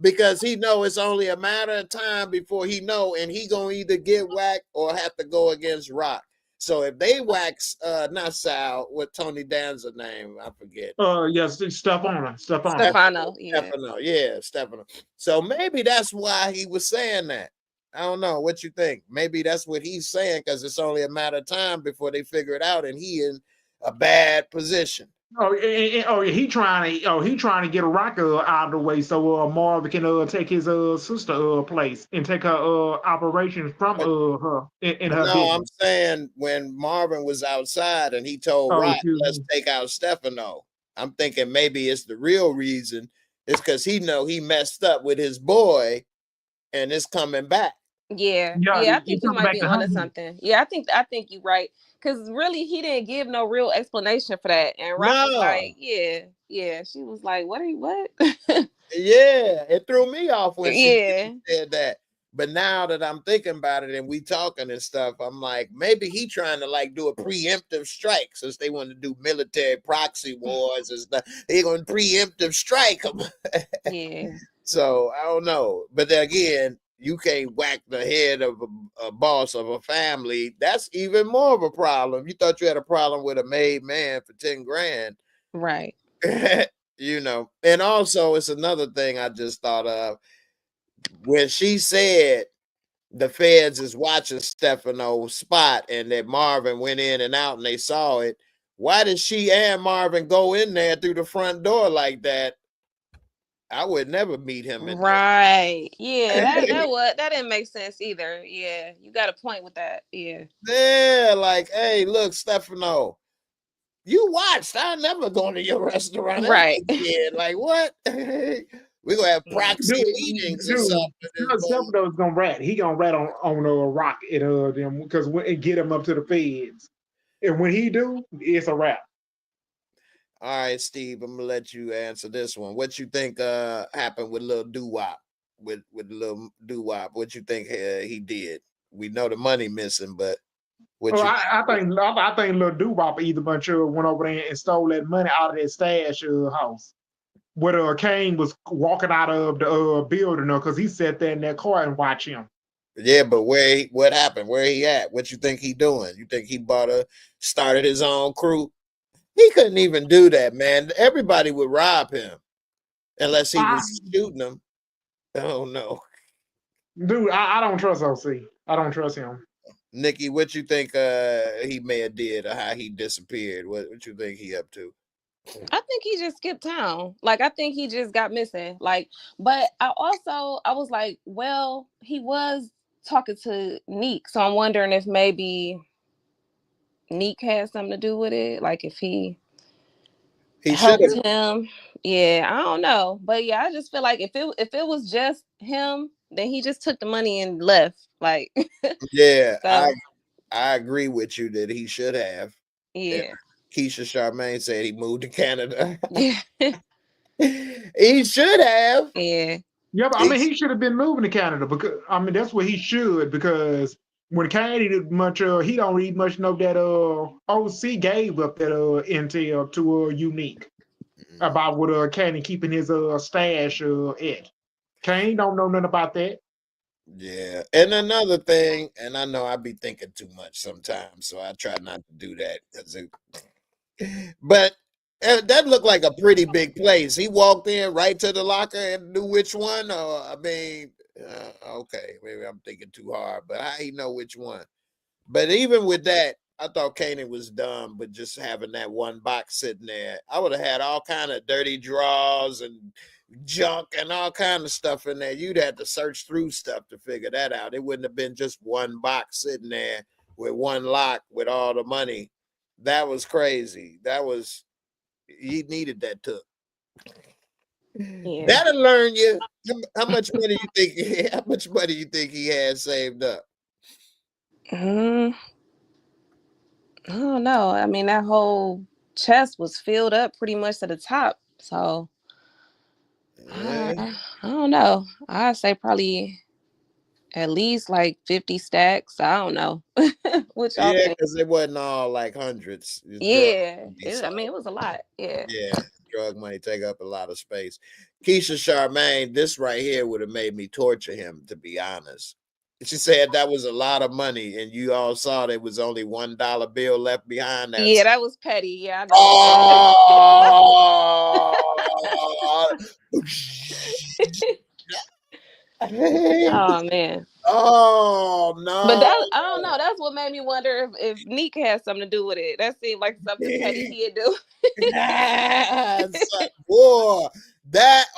Because he know it's only a matter of time before he know, and he gonna either get whacked or have to go against Rock. So if they wax not Sal, what Tony Danza name, I forget. Yes, Stefano. Stefano. Yeah. Stefano, yeah, Stefano. So maybe that's why he was saying that. I don't know what you think. Maybe that's what he's saying, because it's only a matter of time before they figure it out, and he in a bad position. He trying to get a rock out of the way so Marvin can take his sister place and take her operations from her in But her no, I'm business. saying when Marvin was outside and he told Oh, Rock, excuse let's me. take out Stefano. I'm thinking maybe it's the real reason. It's because he know he messed up with his boy and it's coming back. Yeah. Yeah, Yeah. I he think you coming might back be to hunt onto him. something. Yeah, I think you're right. Cause really he didn't give no real explanation for that. And Rock was No. like, yeah, yeah. She was like, what are you what? Yeah, it threw me off when she Yeah. said that. But now that I'm thinking about it and we talking and stuff, I'm like, maybe he trying to like do a preemptive strike since they want to do military proxy wars and stuff. They going to preemptive strike them. Yeah. So I don't know. But then again, you can't whack the head of a boss of a family. That's even more of a problem. You thought you had a problem with a made man for 10 grand. Right. And also it's another thing I just thought of when she said the feds is watching Stefano's spot and that Marvin went in and out and they saw it. Why did she and Marvin go in there through the front door like that? I would never meet him in Right. Yeah, there. that didn't make sense either. Yeah. You got a point with that. Yeah. Yeah, like, hey, look, Stefano, you watched. I'm never going to your restaurant ever Right. again. Like, what? We're gonna have Yeah. proxy meetings or Dude, something. Stefano's gonna rat. He gonna rat on a rock at them because and get him up to the feds. And when he do, it's a wrap. All right, Steve, I'm gonna let you answer this one. What you think happened with little doo-wop? With little doo-wop, what you think he did? We know the money missing, but What Well, you I think Lil Doo-Wop either bunch of went over there and stole that money out of that stash house. Where Kane was walking out of the building, because he sat there in that car and watched him. Yeah, but what happened? Where he at? What you think he doing? You think he started his own crew? He couldn't even do that, man. Everybody would rob him unless he I, was shooting them. Oh no. dude, I don't trust OC. I don't trust him. Nikki, what you think he may have did or how he disappeared? What you think he up to? I think he just skipped town. Like, I think he just got missing. Like, but I was like, well, he was talking to Neek, so I'm wondering if maybe Neek had something to do with it. Like, if he should helped have. him. Yeah, I don't know, but yeah, I just feel like if it was just him, then he just took the money and left. Like, Yeah, so I agree with you that he should have. And yeah, Keisha Charmaine said he moved to Canada. yeah, He should have. yeah, Yeah, but I mean, He's- he should have been moving to Canada because I mean that's what he should, because when Kane did much, he don't read much know that OC gave up that intel to Unique about what Kane keeping his stash at. Kane don't know nothing about that. Yeah. And another thing, and I know I be thinking too much sometimes, so I try not to do that but that looked like a pretty big place. He walked in right to the locker and knew which one. Or I mean, okay, maybe I'm thinking too hard, but how he know which one? But even with that, I thought Kanan was dumb, but just having that one box sitting there, I would have had all kind of dirty drawers and junk and all kind of stuff in there. You'd have to search through stuff to figure that out. It wouldn't have been just one box sitting there with one lock with all the money. That was crazy. He needed that took. yeah. That'll learn you. How much money you think? How much money you think he had saved up? I don't know. I mean, that whole chest was filled up pretty much to the top, so Yeah. I don't know. I'd say probably at least like 50 stacks. I don't know. What y'all Yeah, think? because it wasn't all like hundreds. It's drug Yeah, money, so I mean, it was a lot. Yeah. yeah, drug money take up a lot of space. Keisha Charmaine, this right here would have made me torture him, to be honest. She said that was a lot of money, and you all saw there was only $1 bill left behind that. Yeah, that was petty. Yeah, I know. Oh, Oh man. oh But no. that I don't know. That's what made me wonder if Neek had something to do with it. That seemed like something petty he'd do. Boy,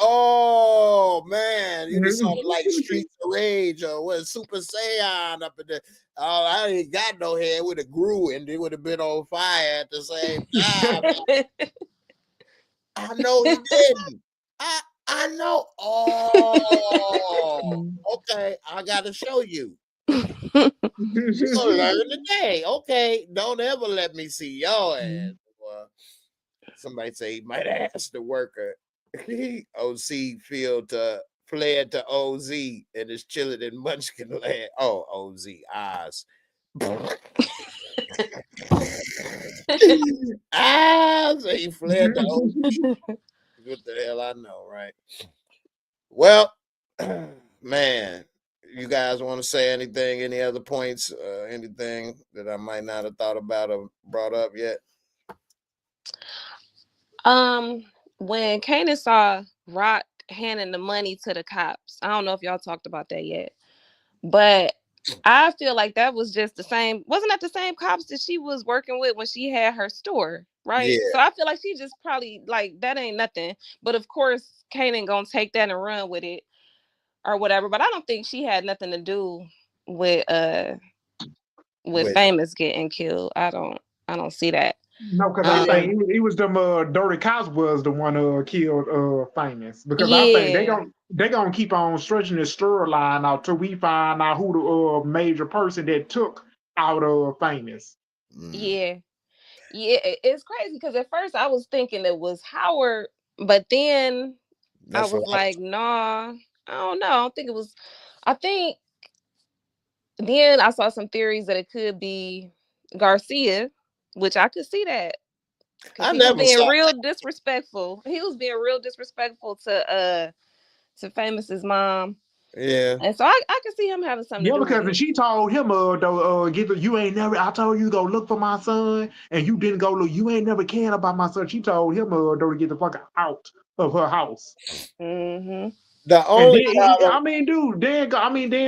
oh man, you just saw the like Mhm. Streets of Rage or what Super Saiyan up in there. Oh, I ain't got no hair, would have grew and it would have been on fire at the same time. I know he didn't. I know. Oh, okay. I gotta show you. You're gonna learn today. Okay. Don't ever let me see your ass. Well, somebody say he might ask the worker. OC fled to OZ and is chilling in Munchkin land. Oh, OZ eyes. Eyes. He fled to OZ. What the hell I know, right? Well, man, you guys want to say anything? Any other points? Anything that I might not have thought about or brought up yet? When Kanan saw Rock handing the money to the cops, I don't know if y'all talked about that yet, but I feel like that was just the same. Wasn't that the same cops that she was working with when she had her store, right? Yeah, So I feel like she just probably like that ain't nothing. But of course, Kanan gonna take that and run with it or whatever. But I don't think she had nothing to do with with Famous getting killed. I don't see that. No, because I yeah, Um, think he was them. Dirty Cops was the one killed Famous, because I think yeah, they gonna keep on stretching the storyline out till we find out who the major person that took out Famous. mm, yeah. Yeah, it's crazy because at first I was thinking it was Howard, but then I that's what was like, nah, I don't know. I don't think it was. I think then I saw some theories that it could be Garcia, which I could see that because I he was never being saw. real disrespectful. He was being real disrespectful to Famous's mom, Yeah. and so I could see him having something to Yeah, do with because it. she told him, you ain't never. I told you to go look for my son, and you didn't go look. You ain't never cared about my son. She told him, to get the fuck out of her house. Hmm. The And only then, problem. I mean, dude, Dan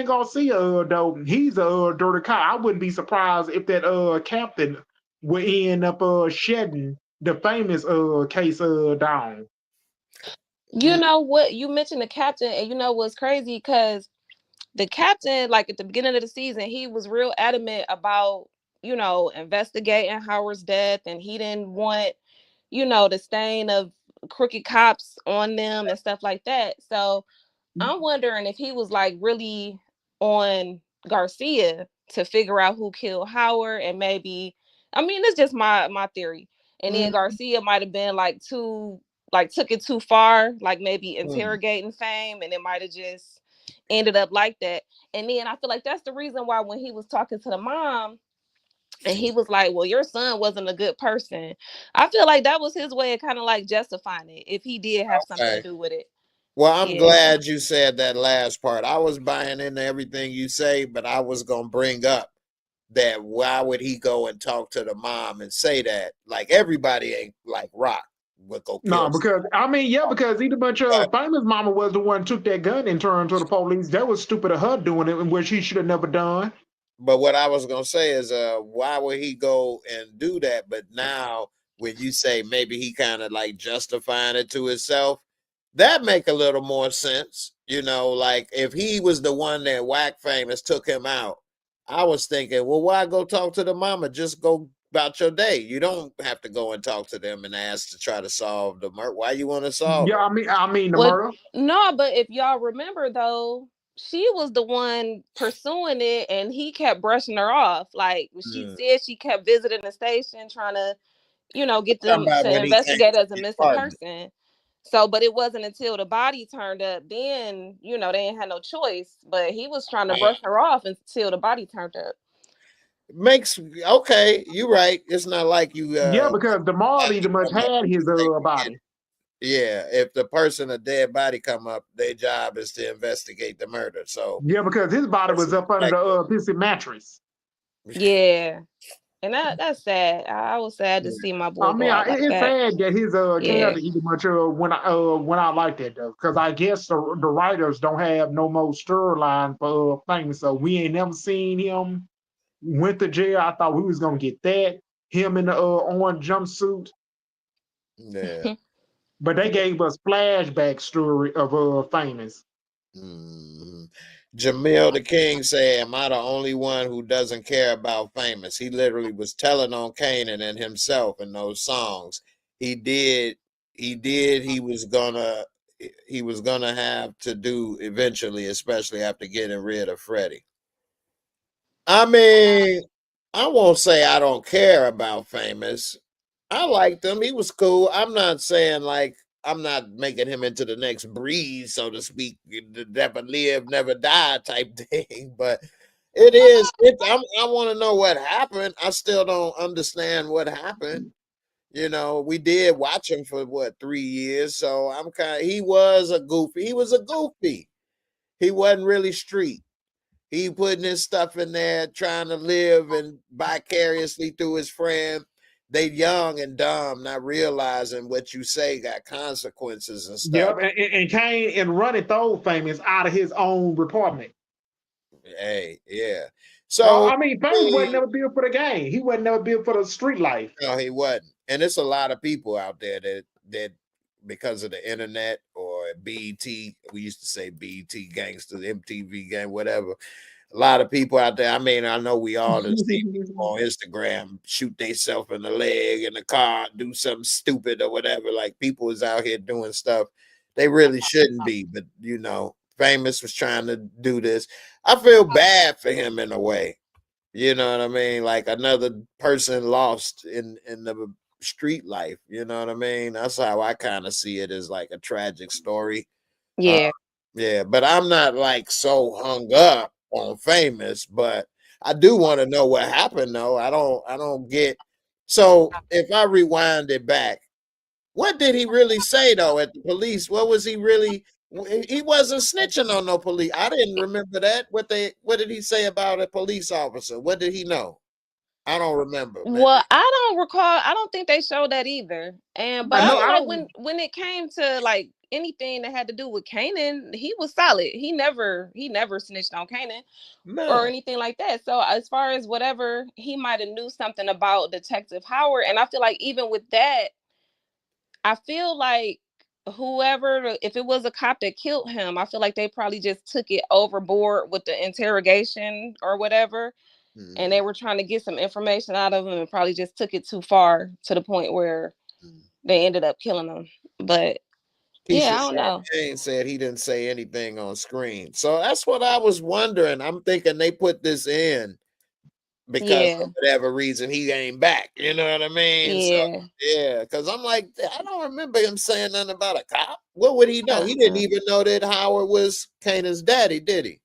Garcia, though, he's a dirty cop. I wouldn't be surprised if that captain would end up shedding the famous case down. You know what? You mentioned the captain, and you know what's crazy? Because the captain, like at the beginning of the season, he was real adamant about, investigating Howard's death, and he didn't want, the stain of crooked cops on them and stuff like that. So I'm wondering if he was like really on Garcia to figure out who killed Howard, and maybe, I mean, it's just my theory. And then Garcia might have been like too, like took it too far, like maybe interrogating Fame, and it might have just ended up like that. And then I feel like that's the reason why when he was talking to the mom and he was like, well, your son wasn't a good person. I feel like that was his way of kind of like justifying it if he did have something to Okay. do with it. Well, I'm Yeah. glad you said that last part. I was buying into everything you say, but I was gonna bring up that why would he go and talk to the mom and say that? Like everybody ain't like Rock would go No, kill. because I mean, yeah, because either bunch of famous mama was the one who took that gun and turned to the police. That was stupid of her doing it, which she should have never done. But what I was gonna say is, why would he go and do that? But now, when you say maybe he kind of like justifying it to himself, that make a little more sense. Like if he was the one that Whack Famous took him out, I was thinking, well, why go talk to the mama? Just go about your day. You don't have to go and talk to them and ask to try to solve the murder. Why you want to solve Yeah, it? I mean the Well, murder. no, but if y'all remember though, she was the one pursuing it and he kept brushing her off. Like she Hmm. said she kept visiting the station trying to, get Talking them about to when he came investigate to as a the missing apartment. person. So, but it wasn't until the body turned up, then, they ain't had no choice. But he was trying to brush her off until the body turned up. Makes okay. You're right. It's not like you Yeah, because the Marley Like, the much had his body. yeah, if the person a dead body come up, their job is to investigate the murder. So Yeah, because his body was up under the pissy mattress. Yeah. And that's sad. I was sad to see my boy I go mean, out like it's that. sad that his Yeah. character either much when I like that though, because I guess the writers don't have no more storyline for things, so we ain't never seen him went to jail. I thought we was gonna get that him in the orange jumpsuit, yeah. but they gave us flashback story of famous. Mhm. Jamil the King said, "Am I the only one who doesn't care about Famous?" He literally was telling on Kanan and himself in those songs. He did. He did. He was gonna. He was gonna have to do eventually, especially after getting rid of Freddie. I mean, I won't say I don't care about Famous. I liked him. He was cool. I'm not saying like I'm not making him into the next Breeze, so to speak, the never live, never die type thing. But it is. I want to know what happened. I still don't understand what happened. We did watch him for what 3 years, so I'm kind. He was a goofy. He was a goofy. He wasn't really street. He putting his stuff in there, trying to live and vicariously through his friend. They young and dumb, not realizing what you say got consequences and stuff. Yep, and came and running those famous out of his own department. Hey, yeah. Well, So I mean, famous wasn't never built for the game. He wasn't never built for the street life. no, he wasn't. And it's a lot of people out there that because of the internet or BET, we used to say BET gangster, MTV gang, whatever. A lot of people out there. I mean, I know we all have seen people on Instagram shoot themselves in the leg in the car, do something stupid or whatever. Like people is out here doing stuff they really shouldn't be. But Famous was trying to do this. I feel bad for him in a way. You know what I mean? Like another person lost in the street life. You know what I mean? That's how I kind of see it, as like a tragic story. Uh, Yeah. yeah, but I'm not like so hung up on Famous, but I do want to know what happened though. I don't get. So if I rewind it back, what did he really say though at the police? What was he really? He wasn't snitching on no police. I didn't remember that. What did he say about a police officer? What did he know? I don't remember, man. Well, I don't recall. I don't think they showed that either. But I I know feel I like don't. when it came to like anything that had to do with Kanan, he was solid. He never snitched on Kanan or No. anything like that. So as far as whatever, he might have knew something about Detective Howard, and I feel like even with that, I feel like whoever, if it was a cop that killed him, I feel like they probably just took it overboard with the interrogation or whatever, and they Mhm, were trying to get some information out of him and probably just took it too far to the point where mhm. they ended up killing him. But yeah, Keisha I don't know. Charmaine said he didn't say anything on screen. So that's what I was wondering. I'm thinking they put this in because Yeah, for whatever reason he ain't back. You know what I mean? So yeah. yeah, because I'm like, I don't remember him saying nothing about a cop. What would he know? He didn't Uh-uh. even know that Howard was Kanan's daddy, did he?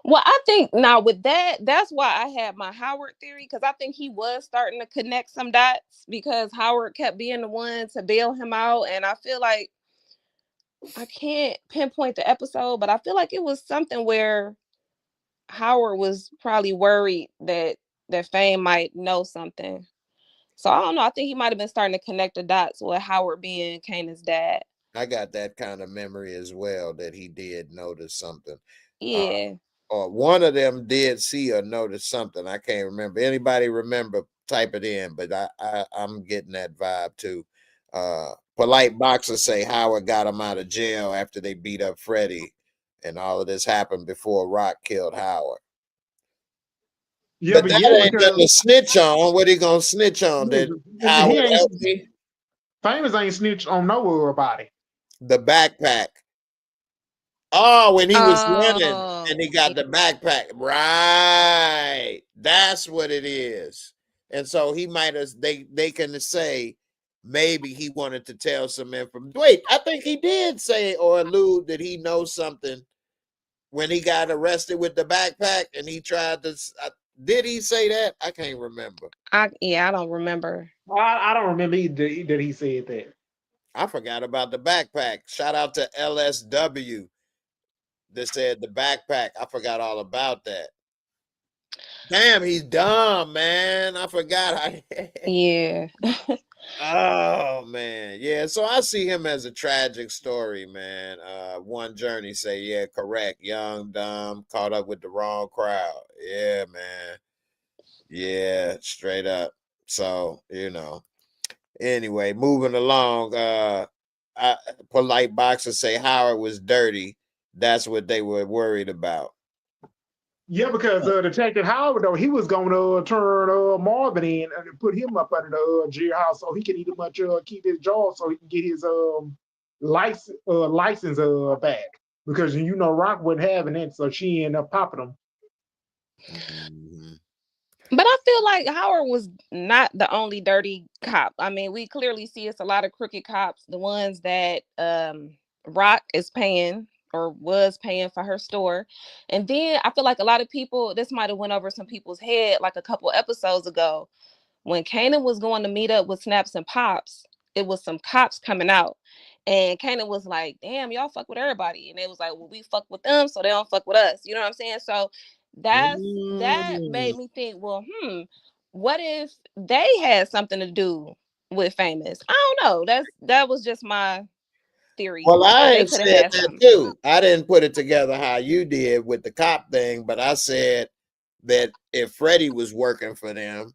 Well, I think now with that, that's why I had my Howard theory, because I think he was starting to connect some dots because Howard kept being the one to bail him out. And I feel like I can't pinpoint the episode, but I feel like it was something where Howard was probably worried that Fame might know something. So I don't know. I think he might have been starting to connect the dots with Howard being Kanan's dad. I got that kind of memory as well that he did notice something. Uh, Yeah. or one of them did see or notice something. I can't remember. Anybody remember? Type it in. But I'm getting that vibe too. Polite boxers say Howard got him out of jail after they beat up Freddie, and all of this happened before Rock killed Howard. Yeah, But but yeah, that ain't nothing because to snitch on. What he gonna snitch on? That he Howard ain't helped me? famous ain't snitched on nobody. The backpack. Oh, when he was running and Oh, he got the backpack. Right. That's what it is. And so he might have they can say maybe he wanted to tell some information. Wait, I think he did say or allude that he knows something when he got arrested with the backpack and he tried to did he say that? I can't remember. I don't remember. I don't remember either that he said that. I forgot about the backpack. Shout out to LSW that said the backpack. I forgot all about that. Damn, he's dumb, man. I forgot. Yeah. Oh man, yeah. So I see him as a tragic story, man. One journey say, yeah, correct. Young, dumb, caught up with the wrong crowd. Yeah, man. Yeah, straight up. So Anyway, moving along. I, polite boxers say Howard was dirty. That's what they were worried about. Yeah, because Detective Howard though he was gonna turn Marvin in and put him up under the jailhouse so he can either much keep his job so he can get his license back because Rock wasn't having it so she ended up popping him. Mhm. But I feel like Howard was not the only dirty cop. I mean, we clearly see it's a lot of crooked cops, the ones that Rock is paying or was paying for her store. And then I feel like a lot of people, this might have went over some people's head like a couple episodes ago, when Kanan was going to meet up with Snaps and Pops, it was some cops coming out. And Kanan was like, damn, y'all fuck with everybody. And it was like, well, we fuck with them, so they don't fuck with us. You know what I'm saying? So that Mm. made me think, well, what if they had something to do with Famous? I don't know. That was just my theory Well, I that they had could have said had that something. too. I didn't put it together how you did with the cop thing, but I said that if Freddie was working for them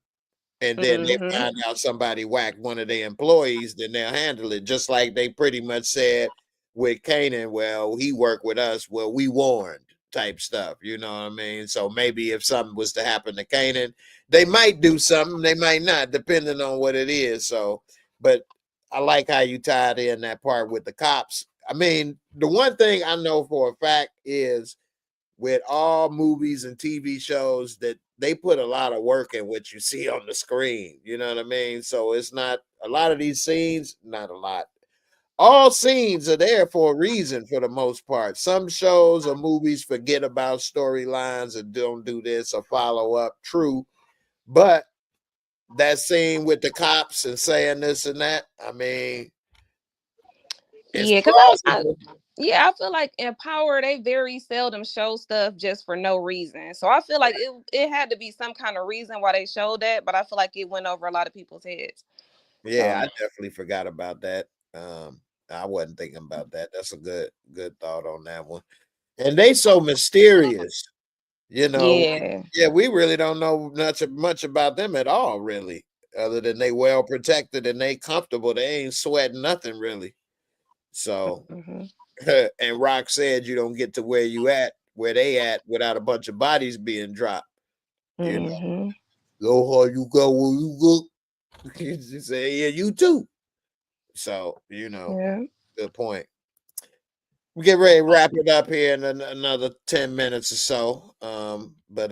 and then they Hmm. find out somebody whacked one of their employees, then they'll handle it. Just like they pretty much said with Kanan, well, he worked with us, well, we warned type stuff. You know what I mean? So maybe if something was to happen to Kanan, they might do something, they might not, depending on what it is. So, but I like how you tied in that part with the cops. I mean, the one thing I know for a fact is with all movies and TV shows that they put a lot of work in what you see on the screen. You know what I mean? So it's not a lot of these scenes, not a lot. all scenes are there for a reason for the most part. Some shows or movies forget about storylines and don't do this or follow up. True. But that scene with the cops and saying this and that, I mean, it's Yeah, because plausible. yeah, I feel like in Power they very seldom show stuff just for no reason. So I feel like it had to be some kind of reason why they showed that, but I feel like it went over a lot of people's heads. Yeah, So I definitely forgot about that. I wasn't thinking about that. That's a good thought on that one. And they so mysterious, you know. yeah. Yeah, we really don't know much about them at all, really, other than they well protected and they comfortable. They ain't sweating nothing really. So, Hmm. and Rock said you don't get to where they at, without a bunch of bodies being dropped. You know, Hmm. go how you go, where you go. She said, yeah, you too. So, Yeah. good point. We get ready to wrap it up here in another 10 minutes or so. But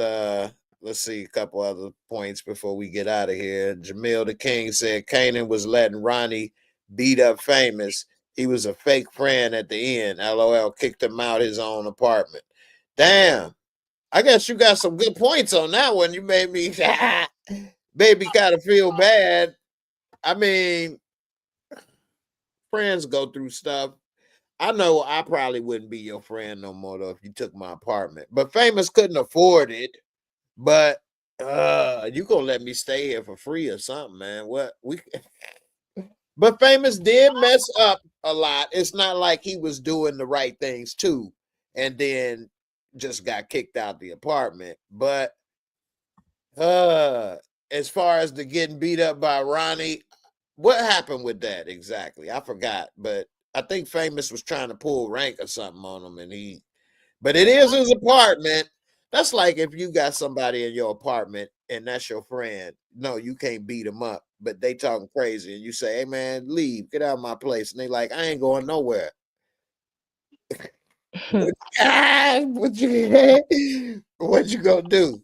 let's see a couple other points before we get out of here. Jamil the King said Kanan was letting Ronnie beat up Famous. He was a fake friend at the end. LOL, kicked him out his own apartment. Damn. I guess you got some good points on that one. You made me baby kind of feel bad. I mean, friends go through stuff. I know I probably wouldn't be your friend no more though if you took my apartment. But Famous couldn't afford it. But you gonna let me stay here for free or something, man. What we But Famous did mess up a lot. It's not like he was doing the right things too, and then just got kicked out the apartment. But uh as far as the getting beat up by Ronnie, what happened with that exactly? I forgot, but I think Famous was trying to pull rank or something on him, but it is his apartment. That's like if you got somebody in your apartment and that's your friend. No, you can't beat them up, but they talking crazy, and you say, "Hey man, leave, get out of my place," and they like, "I ain't going nowhere." What you what you gonna do?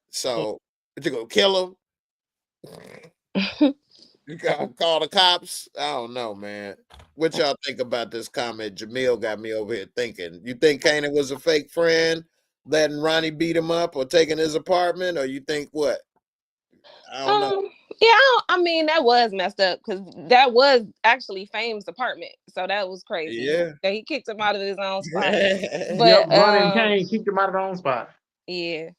So, what you gonna kill him? You gotta call the cops? I don't know, man. What y'all think about this comment? Jamil got me over here thinking. You think Kanan was a fake friend, letting Ronnie beat him up or taking his apartment, or you think what? I don't know. Yeah, I mean that was messed up because that was actually Fame's apartment, so that was crazy Yeah. that he kicked him out of his own spot. Yep, But Ronnie and Kane kicked him out of their own spot. yeah,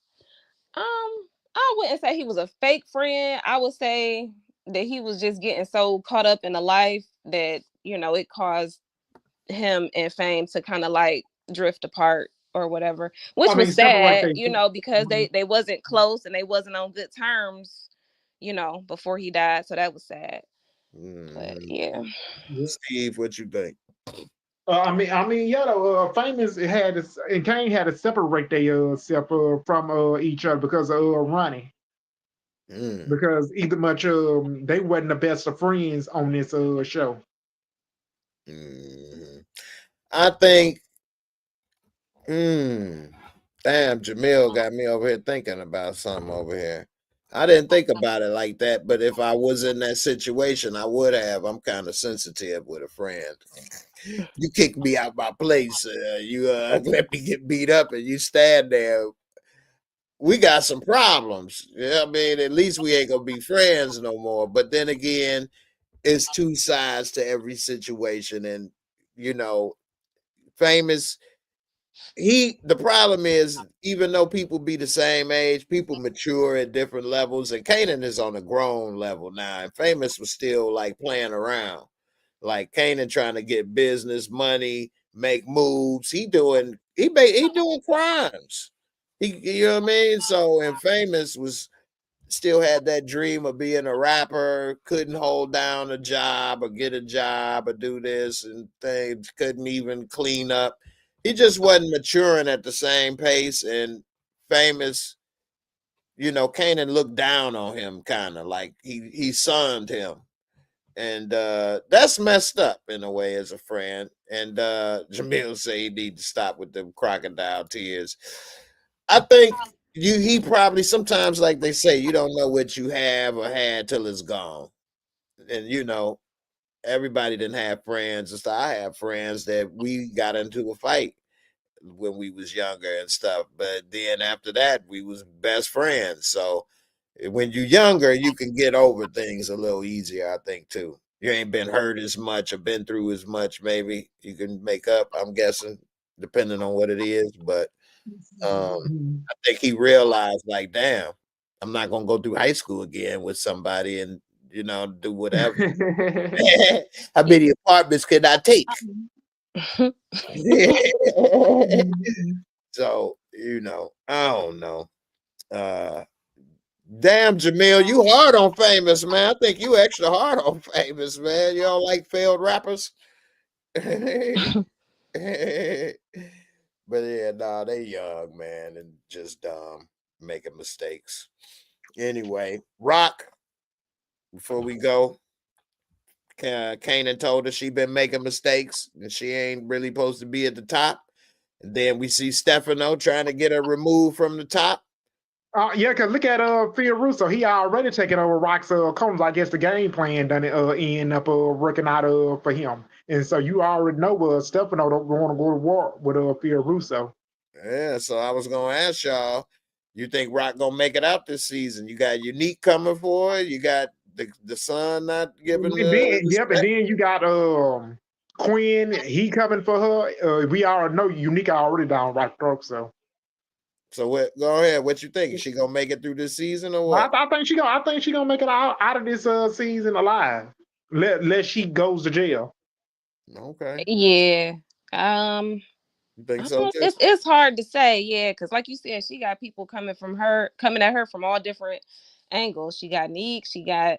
I wouldn't say he was a fake friend. I would say that he was just getting so caught up in the life that it caused him and Fame to kind of like drift apart or whatever, which I mean, was separate sad, they. because they wasn't close and they wasn't on good terms, before he died. So that was sad. But Mhm. yeah. Steve, what you think? Yeah, famous and Kane had to separate they self from each other because of Ronnie. Mm. Because either much they wasn't the best of friends on this show. Mhm. I think. Mm, damn, Jamil got me over here thinking about something over here. I didn't think about it like that, but if I was in that situation, I would have. I'm kind of sensitive with a friend. You kick me out my place, you let me get beat up, and you stand there. We got some problems. Yeah, I mean, at least we ain't gonna be friends no more. But then again, it's two sides to every situation, and you know, famous the problem is, even though people be the same age, people mature at different levels, and Kanan is on a grown level now, and Famous was still like playing around. Like Kanan trying to get business, money, make moves. He doing crimes. You know what I mean? So, and Famous was still had that dream of being a rapper, couldn't hold down a job or get a job or do this and things, couldn't even clean up. He just wasn't maturing at the same pace. And Famous, Kanan looked down on him, kind of like he sunned him. And that's messed up in a way as a friend. And Jamil say he need to stop with the crocodile tears. I think he probably sometimes, like they say, you don't know what you have or had till it's gone. And everybody didn't have friends and stuff. I have friends that we got into a fight when we was younger and stuff, but then after that we was best friends. So when you're younger, you can get over things a little easier, I think too. You ain't been hurt as much or been through as much. Maybe you can make up, I'm guessing, depending on what it is. But I think he realized, like, damn, I'm not gonna go through high school again with somebody and do whatever. How many apartments can I take? So, I don't know. Uh Damn, Jamil, you hard on Famous, man. I think you extra hard on Famous, man. You don't like failed rappers? But yeah, nah, they young, man, and just making mistakes. Anyway, Rock, before we go, Kanan told us she been making mistakes and she ain't really supposed to be at the top. And then we see Stefano trying to get her removed from the top. Yeah, cause look at Phil Russo. He already taken over Rock's Combs. I guess the game plan done it end up working out for him. And so you already know Stefano don't want to go to war with Phil Russo. Yeah, so I was gonna ask y'all, you think Rock gonna make it out this season? You got Unique coming for it. You got the son not giving And the then yep, and respect. then you got Quinn. He coming for her. We already know Unique already down right stroke. So So what? Go ahead. What you think? Is she gonna make it through this season or what? I think she gonna. I think she gonna make it out of this season alive. Let she goes to jail. Okay, Yeah. Um, you think I so don't, too? it's hard to say, yeah, because like you said, she got people coming at her from all different angles. She got Neek, she got,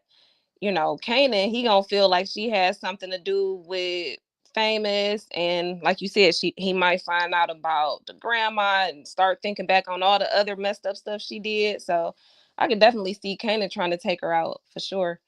Kanan. He gonna feel like she has something to do with Famous, and like you said, he might find out about the grandma and start thinking back on all the other messed up stuff she did. So I could definitely see Kanan trying to take her out for sure.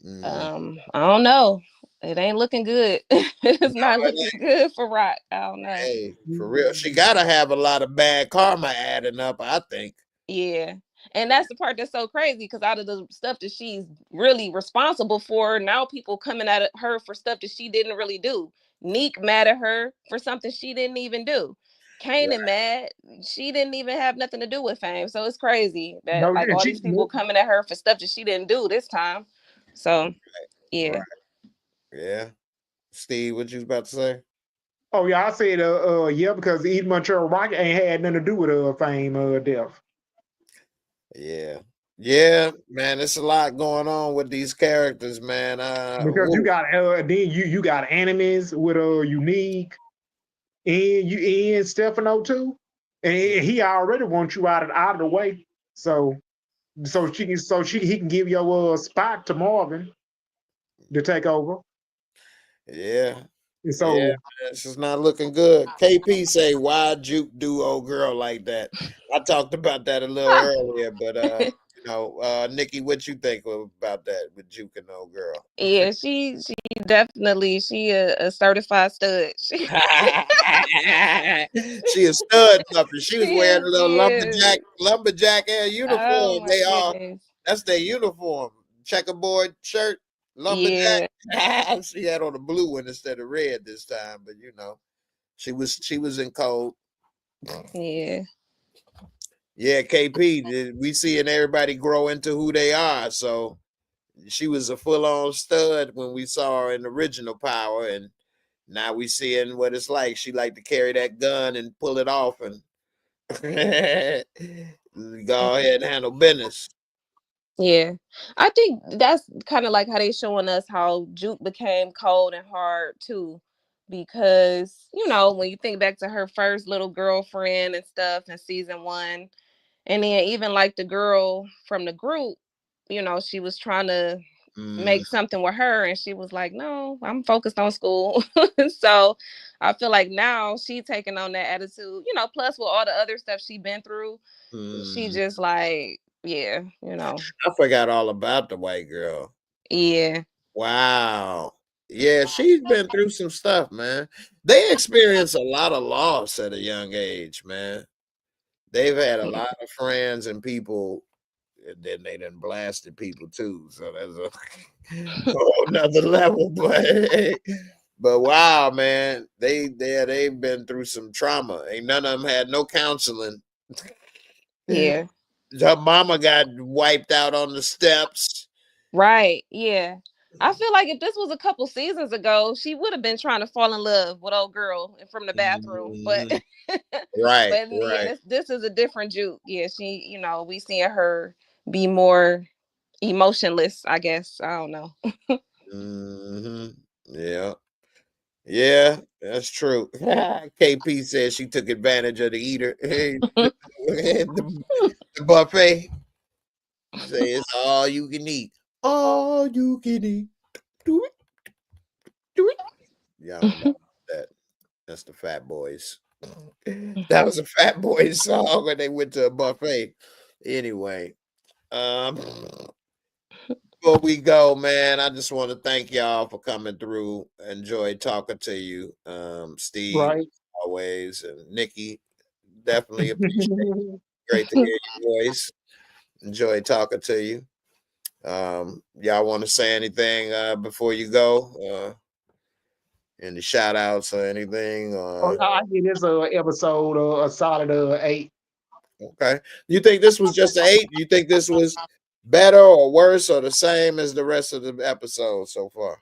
Mm. I don't know. It ain't looking good. It's No, not it looking good for Rock. I don't know. Hey, for real, she gotta have a lot of bad karma adding up. I think. Yeah. And that's the part that's so crazy because out of the stuff that she's really responsible for, now people coming at her for stuff that she didn't really do. Neek mad at her for something she didn't even do. Kanan Right. mad. She didn't even have nothing to do with Fame. So it's crazy that No, like and all she. these people coming at her for stuff that she didn't do this time. So Right. yeah. Yeah. Steve, what you was about to say? Oh yeah, I said yeah because Eden Montreal Rocket ain't had nothing to do with Fame death. Yeah. Yeah, man, it's a lot going on with these characters, man. Because you got then you got enemies with Unique and you and Stefano too, and he already wants you out of the way. So he can give your spot to Marvin to take over. Yeah. And Yeah, so man, this is not looking good. KP say, why Juke do old girl like that? I talked about that a little earlier, but Nikki, what you think about that with Juke and old girl? Yeah, she definitely she a certified stud. She a stud puppy. She was wearing a She little is. lumberjack air Oh uniform. my goodness. That's their uniform. Checkerboard shirt, lumberjack. Yeah, She had on a blue one instead of red this time, but she was in cold. yeah, Yeah, KP, we seeing everybody grow into who they are. So she was a full on stud when we saw her in original Power, and now we seeing what it's like. She like to carry that gun and pull it off and go ahead and handle business. yeah. I think that's kind of like how they showing us how Juke became cold and hard too, because when you think back to her first little girlfriend and stuff in season 1, and then even like the girl from the group, she was trying to Mm, make something with her and she was like, no, I'm focused on school. So I feel like now she taking on that attitude, plus with all the other stuff she been through, she mm. just like, yeah, I forgot all about the white girl. yeah. Wow. Yeah, she's been through some stuff, man. They experience a lot of loss at a young age, man. They've had a lot of friends and people and then they done blasted people too. So that's a whole nother level. But wow, man, they've been through some trauma. Ain't none of them had no counseling. Yeah. Her mama got wiped out on the steps. Right. Yeah. I feel like if this was a couple seasons ago, she would have been trying to fall in love with old girl from the bathroom. But Mhm. Right, but yeah, right. this is a different Juke. Yeah, she, we seeing her be more emotionless, I guess. I don't know. Yeah. Yeah, that's true. KP says she took advantage of the eater. Hey, the buffet. Say it's all you can eat. All you can eat. Do it. Do it. Y'all don't know that. That's the Fat Boys. That was a Fat Boys song when they went to a buffet. Anyway, before we go, man, I just want to thank y'all for coming through. Enjoy talking to you, Steve, Right. always, and Nikki. Definitely appreciate it. Great to hear your voice. Enjoy talking to you. Y'all want to say anything before you go? Any shout outs or anything? I give this episode a solid 8. Okay. You think this was just an 8? You think this was better or worse or the same as the rest of the episodes so far?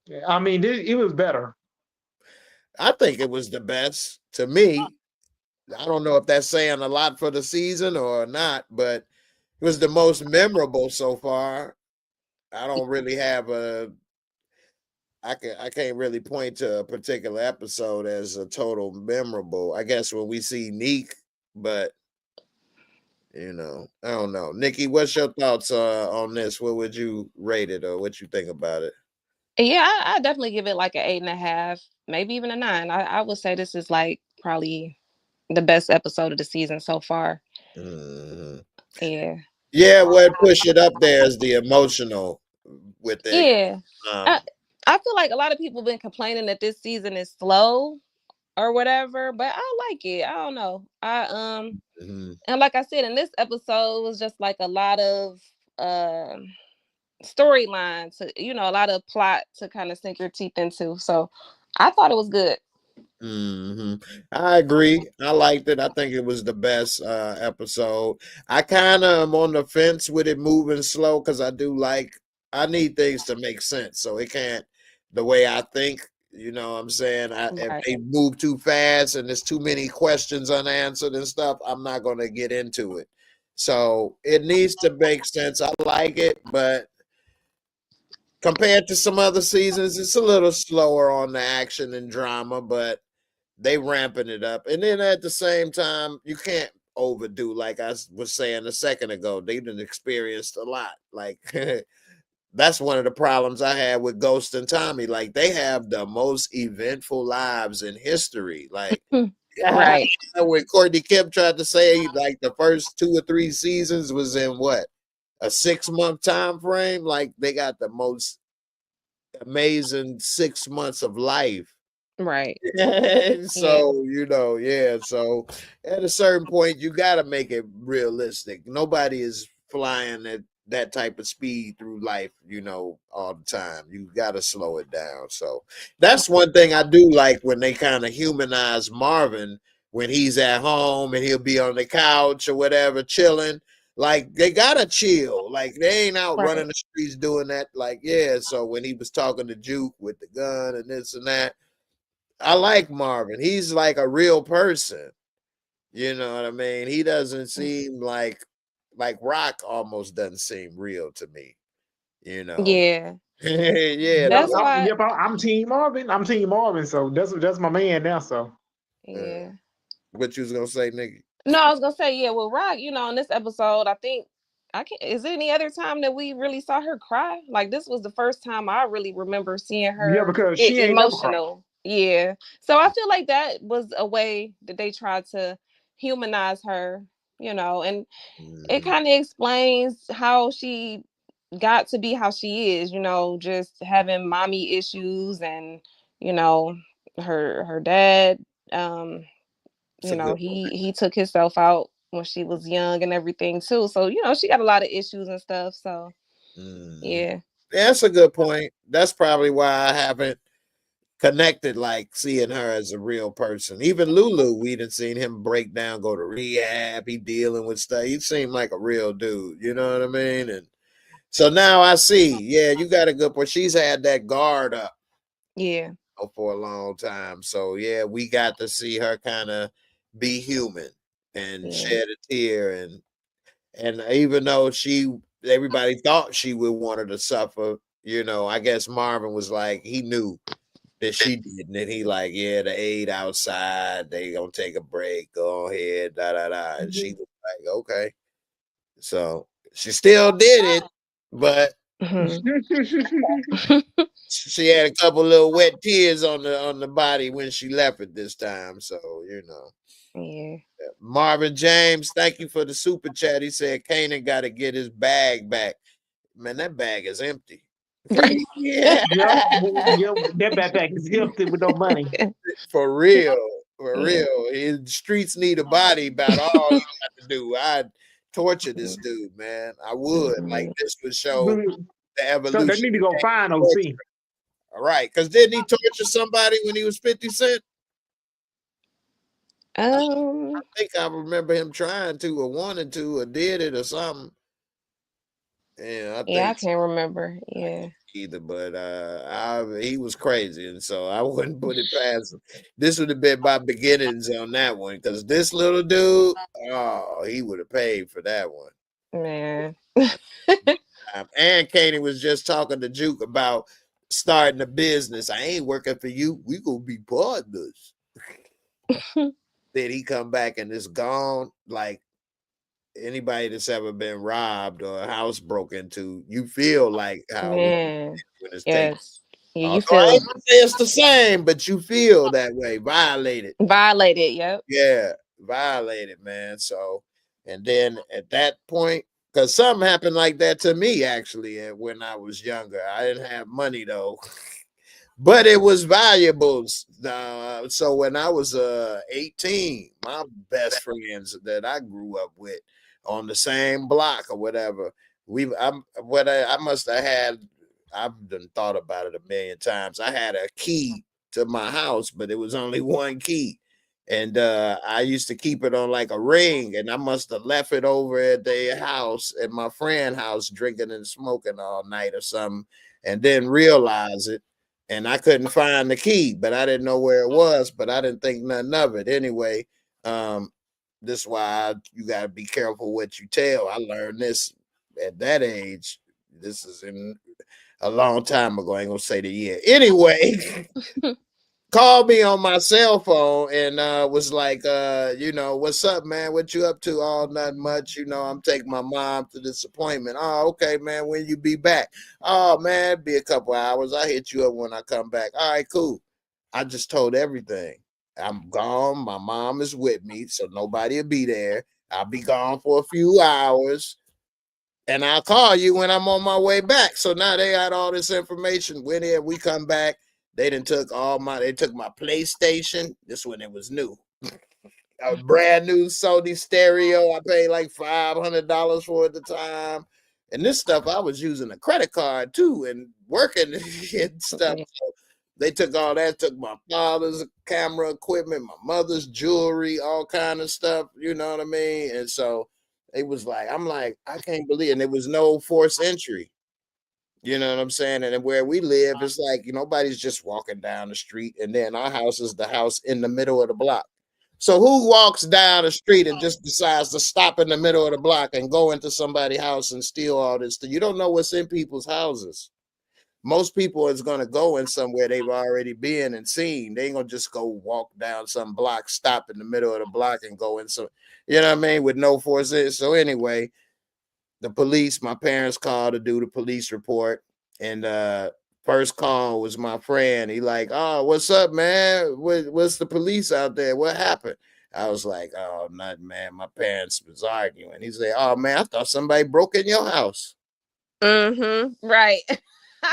Yeah, I mean, it was better. I think it was the best to me. I don't know if that's saying a lot for the season or not, but it was the most memorable so far. I don't really have I can't really point to a particular episode as a total memorable. I guess when we see Neek, but I don't know. Nikki, what's your thoughts on this? What would you rate it, or what you think about it? Yeah, I definitely give it like an 8.5, maybe even a 9. I would say this is like probably the best episode of the season so far. Mhm. Yeah. Yeah, what push it up there is the emotional with it. Yeah. I, Um, I feel like a lot of people been complaining that this season is slow or whatever, but I like it. I don't know. mhm. And like I said, in this episode, it was just like a lot of storyline to, a lot of plot to kind of sink your teeth into. So I thought it was good. I agree. I liked it. I think it was the best episode. I kind of am on the fence with it moving slow because I need things to make sense. So it can't the way I think. You know what I'm saying? If Right. they move too fast and there's too many questions unanswered and stuff, I'm not going to get into it. So it needs to make sense. I like it, but compared to some other seasons, it's a little slower on the action and drama, but they ramping it up. And then at the same time, you can't overdo, like I was saying a second ago. They done experienced a lot. Like that's one of the problems I had with Ghost and Tommy. Like they have the most eventful lives in history. Like Right. when Courtney Kemp tried to say like the first 2 or 3 seasons was in what, a 6-month time frame. Like they got the most amazing 6 months of life. Right. Yeah. So, yeah. So at a certain point, you got to make it realistic. Nobody is flying at that type of speed through life, all the time. You got to slow it down. So that's one thing I do like when they kind of humanize Marvin when he's at home and he'll be on the couch or whatever, chilling. Like they gotta chill. Like they ain't out Right. running the streets doing that. Like, yeah. So when he was talking to Juke with the gun and this and that, I like Marvin. He's like a real person. You know what I mean? He doesn't seem like Rock almost doesn't seem real to me, you know. Yeah. Yeah, Yep, That's why. I'm Team Marvin. I'm Team Marvin, so that's my man now. So uh, Yeah. what you was gonna say, nigga? No, I was gonna say, yeah, well, Rock, in this episode, I think I can't is there any other time that we really saw her cry? Like this was the first time I really remember seeing yeah, her because she ain't never cried. emotional. Yeah. So I feel like that was a way that they tried to humanize her, and it Mhm. kind of explains how she got to be how she is, just having mommy issues and, you know, her dad, um, It's a good he took himself out when she was young and everything too. So, she got a lot of issues and stuff. So, yeah. That's a good point. That's probably why I haven't connected like seeing her as a real person. Even Lulu, we done seen him break down, go to rehab. He dealing with stuff. He seemed like a real dude. You know what I mean? And so now I see. Yeah, you got a good point. She's had that guard up Yeah. for a long time. So yeah, we got to see her kind of be human and Yeah. shed a tear, and even though everybody thought she would want her to suffer, I guess Marvin was like, he knew that she didn't, and he like, yeah, the aid outside, they gonna take a break, go ahead, da da da, and she was like, okay, so she still did it, but Mhm. she had a couple little wet tears on the body when she left it this time, so Yeah. Marvin James, thank you for the super chat. He said Kanan got to get his bag back. Man, that bag is empty. Right. Yeah, Yep, that backpack is empty with no money. for real, for Yeah. real. His streets need a body. About all he got to do. I'd torture this dude, man. I would. Like Mhm. this would show the So they evolution. need to go find Of OC. torture. All right, because didn't he torture somebody when he was 50 Cent? I Um. think I remember him trying to, or wanted to, or did it, or something. Yeah, I Yeah, I think can't remember. Yeah. either, but he was crazy, and so I wouldn't put it past him. This would have been my beginnings on that one, because this little dude, oh, he would have paid for that one. Man. And Katie was just talking to Juke about starting a business. I ain't working for you. We gonna be partners. Then he come back and it's gone. Like anybody that's ever been robbed or a house broke into, you feel like how we Man. when it's taken. Yes. Yeah, you Although I feel ain't gonna say it's the same, but you feel that way, violated. violated. Yep. Yeah, violated, man. So, and then at that point, because something happened like that to me actually when I was younger. I didn't have money though, but it was valuables. So when I was 18, my best friends that I grew up with on the same block or whatever, I must have had. I've done thought about it a million times. I had a key to my house, but it was only one key. And I used to keep it on like a ring, and I must have left it over at their house, at my friend's house, drinking and smoking all night or something, and then realize it. And I couldn't find the key, but I didn't know where it was, but I didn't think nothing of it. Anyway, this is why you got to be careful what you tell. I learned this at that age. This is in a long time ago. I ain't gonna say the year. Anyway, called me on my cell phone and was like, what's up, man? What you up to? All nothing much. I'm taking my mom to this appointment. Oh, okay, man. When you be back? Oh, man, be a couple hours. I hit you up when I come back. All right, cool. I just told everything. I'm gone. My mom is with me, so nobody will be there. I'll be gone for a few hours. And I'll call you when I'm on my way back. So now they got all this information. When we come back, they took my PlayStation. This one it was new. A brand new Sony stereo. I paid like $500 for it at the time. And this stuff I was using a credit card too and working and stuff. Yeah. So they took all that, took my father's camera equipment, my mother's jewelry, all kind of stuff, you know what I mean? And so it was like, I'm like, I can't believe it. And there was no forced entry. You know what I'm saying? And where we live, it's like nobody's just walking down the street. And then our house is the house in the middle of the block. So who walks down the street and just decides to stop in the middle of the block and go into somebody's house and steal all this stuff? You don't know what's in people's houses. Most people is going to go in somewhere they've already been and seen. They ain't going to just go walk down some block, stop in the middle of the block and go in some, you know what I mean, with no force. So anyway, the police, my parents called to do the police report. And first call was my friend. He like, oh, what's up, man? What's the police out there? What happened? I was like, oh, nothing, man. My parents was arguing. He said, oh, man, I thought somebody broke in your house. Mm-hmm. Right.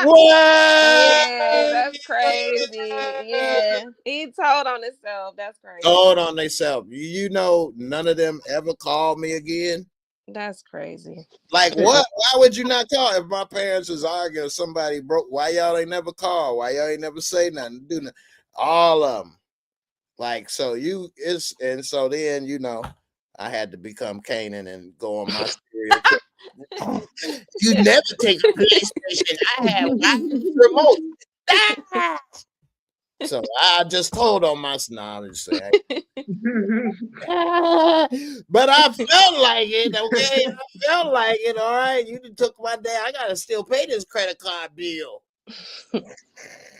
What? Yeah, that's crazy. Yeah, he told on himself. That's crazy. Told on themselves. You know, none of them ever called me again. That's crazy. Like what? Why would you not call? If my parents was arguing, somebody broke. Why y'all ain't never call? Why y'all ain't never say nothing? Do nothing? All of them. Like so, and so then I had to become Kanan and go on my stereotype. You never take a PlayStation. I have remote. Ah! So I just told on my knowledge. But I felt like it, okay? I felt like it, all right? You took my day. I got to still pay this credit card bill.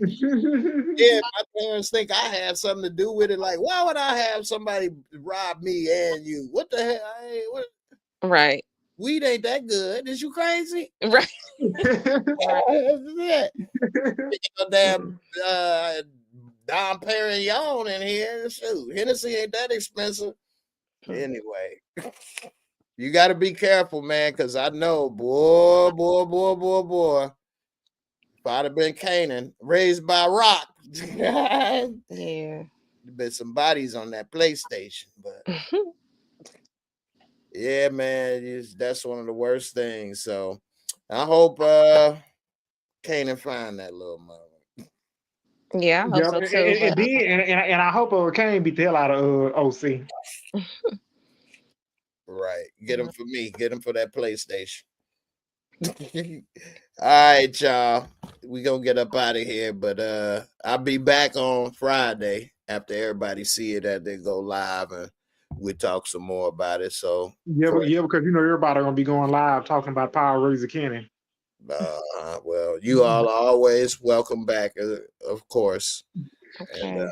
Yeah, my parents think I had something to do with it. Like, why would I have somebody rob me and you? What the hell? Right. Weed ain't that good. Is you crazy? Right. Yeah. Damn Dom Perignon in here. Shoot, Hennessy ain't that expensive. Anyway, you got to be careful, man, because I know, boy. If I'd have been Kanan, raised by rock, Yeah. there'd been some bodies on that PlayStation. But yeah, man, that's one of the worst things. So I hope Kanan find that little mother. Yeah, I hope Yeah, so too. But and I hope Kane beat the hell out of OC. Right. Get him for me. Get him for that PlayStation. All right, y'all. We gonna get up out of here, but I'll be back on Friday after everybody see it as they go live, and we talk some more about it. So Yeah, because everybody gonna be going live talking about Power Razor Kenny. well, you all are always welcome back, of course. And okay.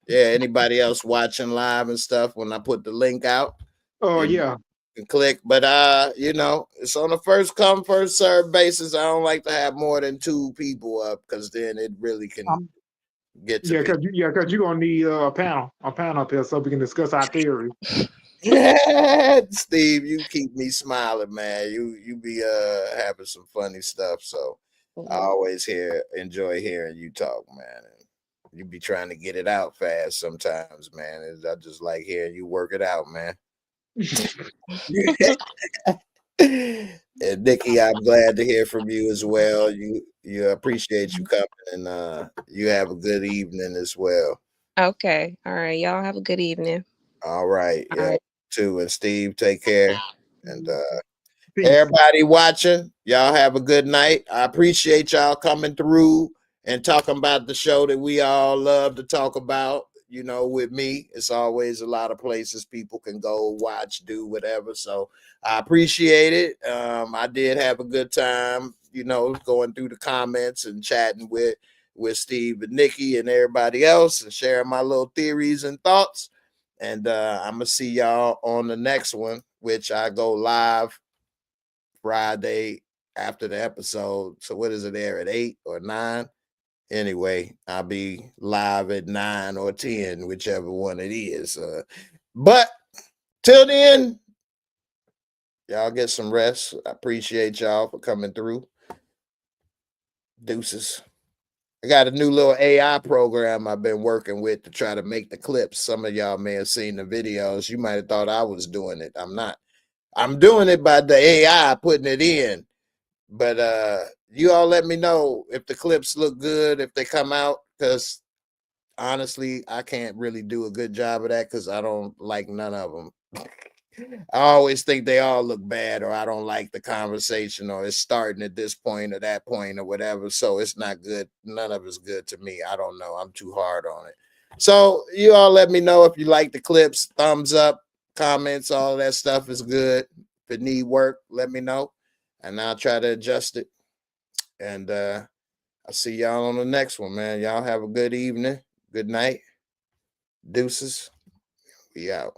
yeah, anybody else watching live and stuff, when I put the link out, Oh you yeah. can click. But it's on a first come, first serve basis. I don't like to have more than 2 people up because then it really can get to Yeah, be. because you're gonna need a panel up here so we can discuss our theory. Steve, you keep me smiling, man. You be having some funny stuff. So I always enjoy hearing you talk, man. And you be trying to get it out fast sometimes, man. I just like hearing you work it out, man. And Nikki, I'm glad to hear from you as well. You appreciate you coming, and you have a good evening as well. Okay. All right. Y'all have a good evening. All right, All yeah, right. too. And Steve, take care. And Peace. everybody watching, y'all have a good night. I appreciate y'all coming through and talking about the show that we all love to talk about. With me, it's always a lot of places people can go watch, do whatever. So I appreciate it. I did have a good time, going through the comments and chatting with Steve and Nikki and everybody else and sharing my little theories and thoughts. And I'm gonna see y'all on the next one, which I go live Friday after the episode. So what is it there at 8 or 9? Anyway, I'll be live at 9 or 10, whichever one it is. But till then, y'all get some rest. I appreciate y'all for coming through. Deuces. I got a new little AI program I've been working with to try to make the clips. Some of y'all may have seen the videos. You might have thought I was doing it. I'm not. I'm doing it by the AI putting it in. But you all let me know if the clips look good, if they come out, because honestly, I can't really do a good job of that because I don't like none of them. I always think they all look bad, or I don't like the conversation, or it's starting at this point or that point or whatever. So it's not good. None of it's good to me. I don't know. I'm too hard on it. So you all let me know if you like the clips. Thumbs up, comments, all that stuff is good. If it need work, let me know, and I'll try to adjust it. And I'll see y'all on the next one, man. Y'all have a good evening. Good night. Deuces. We out.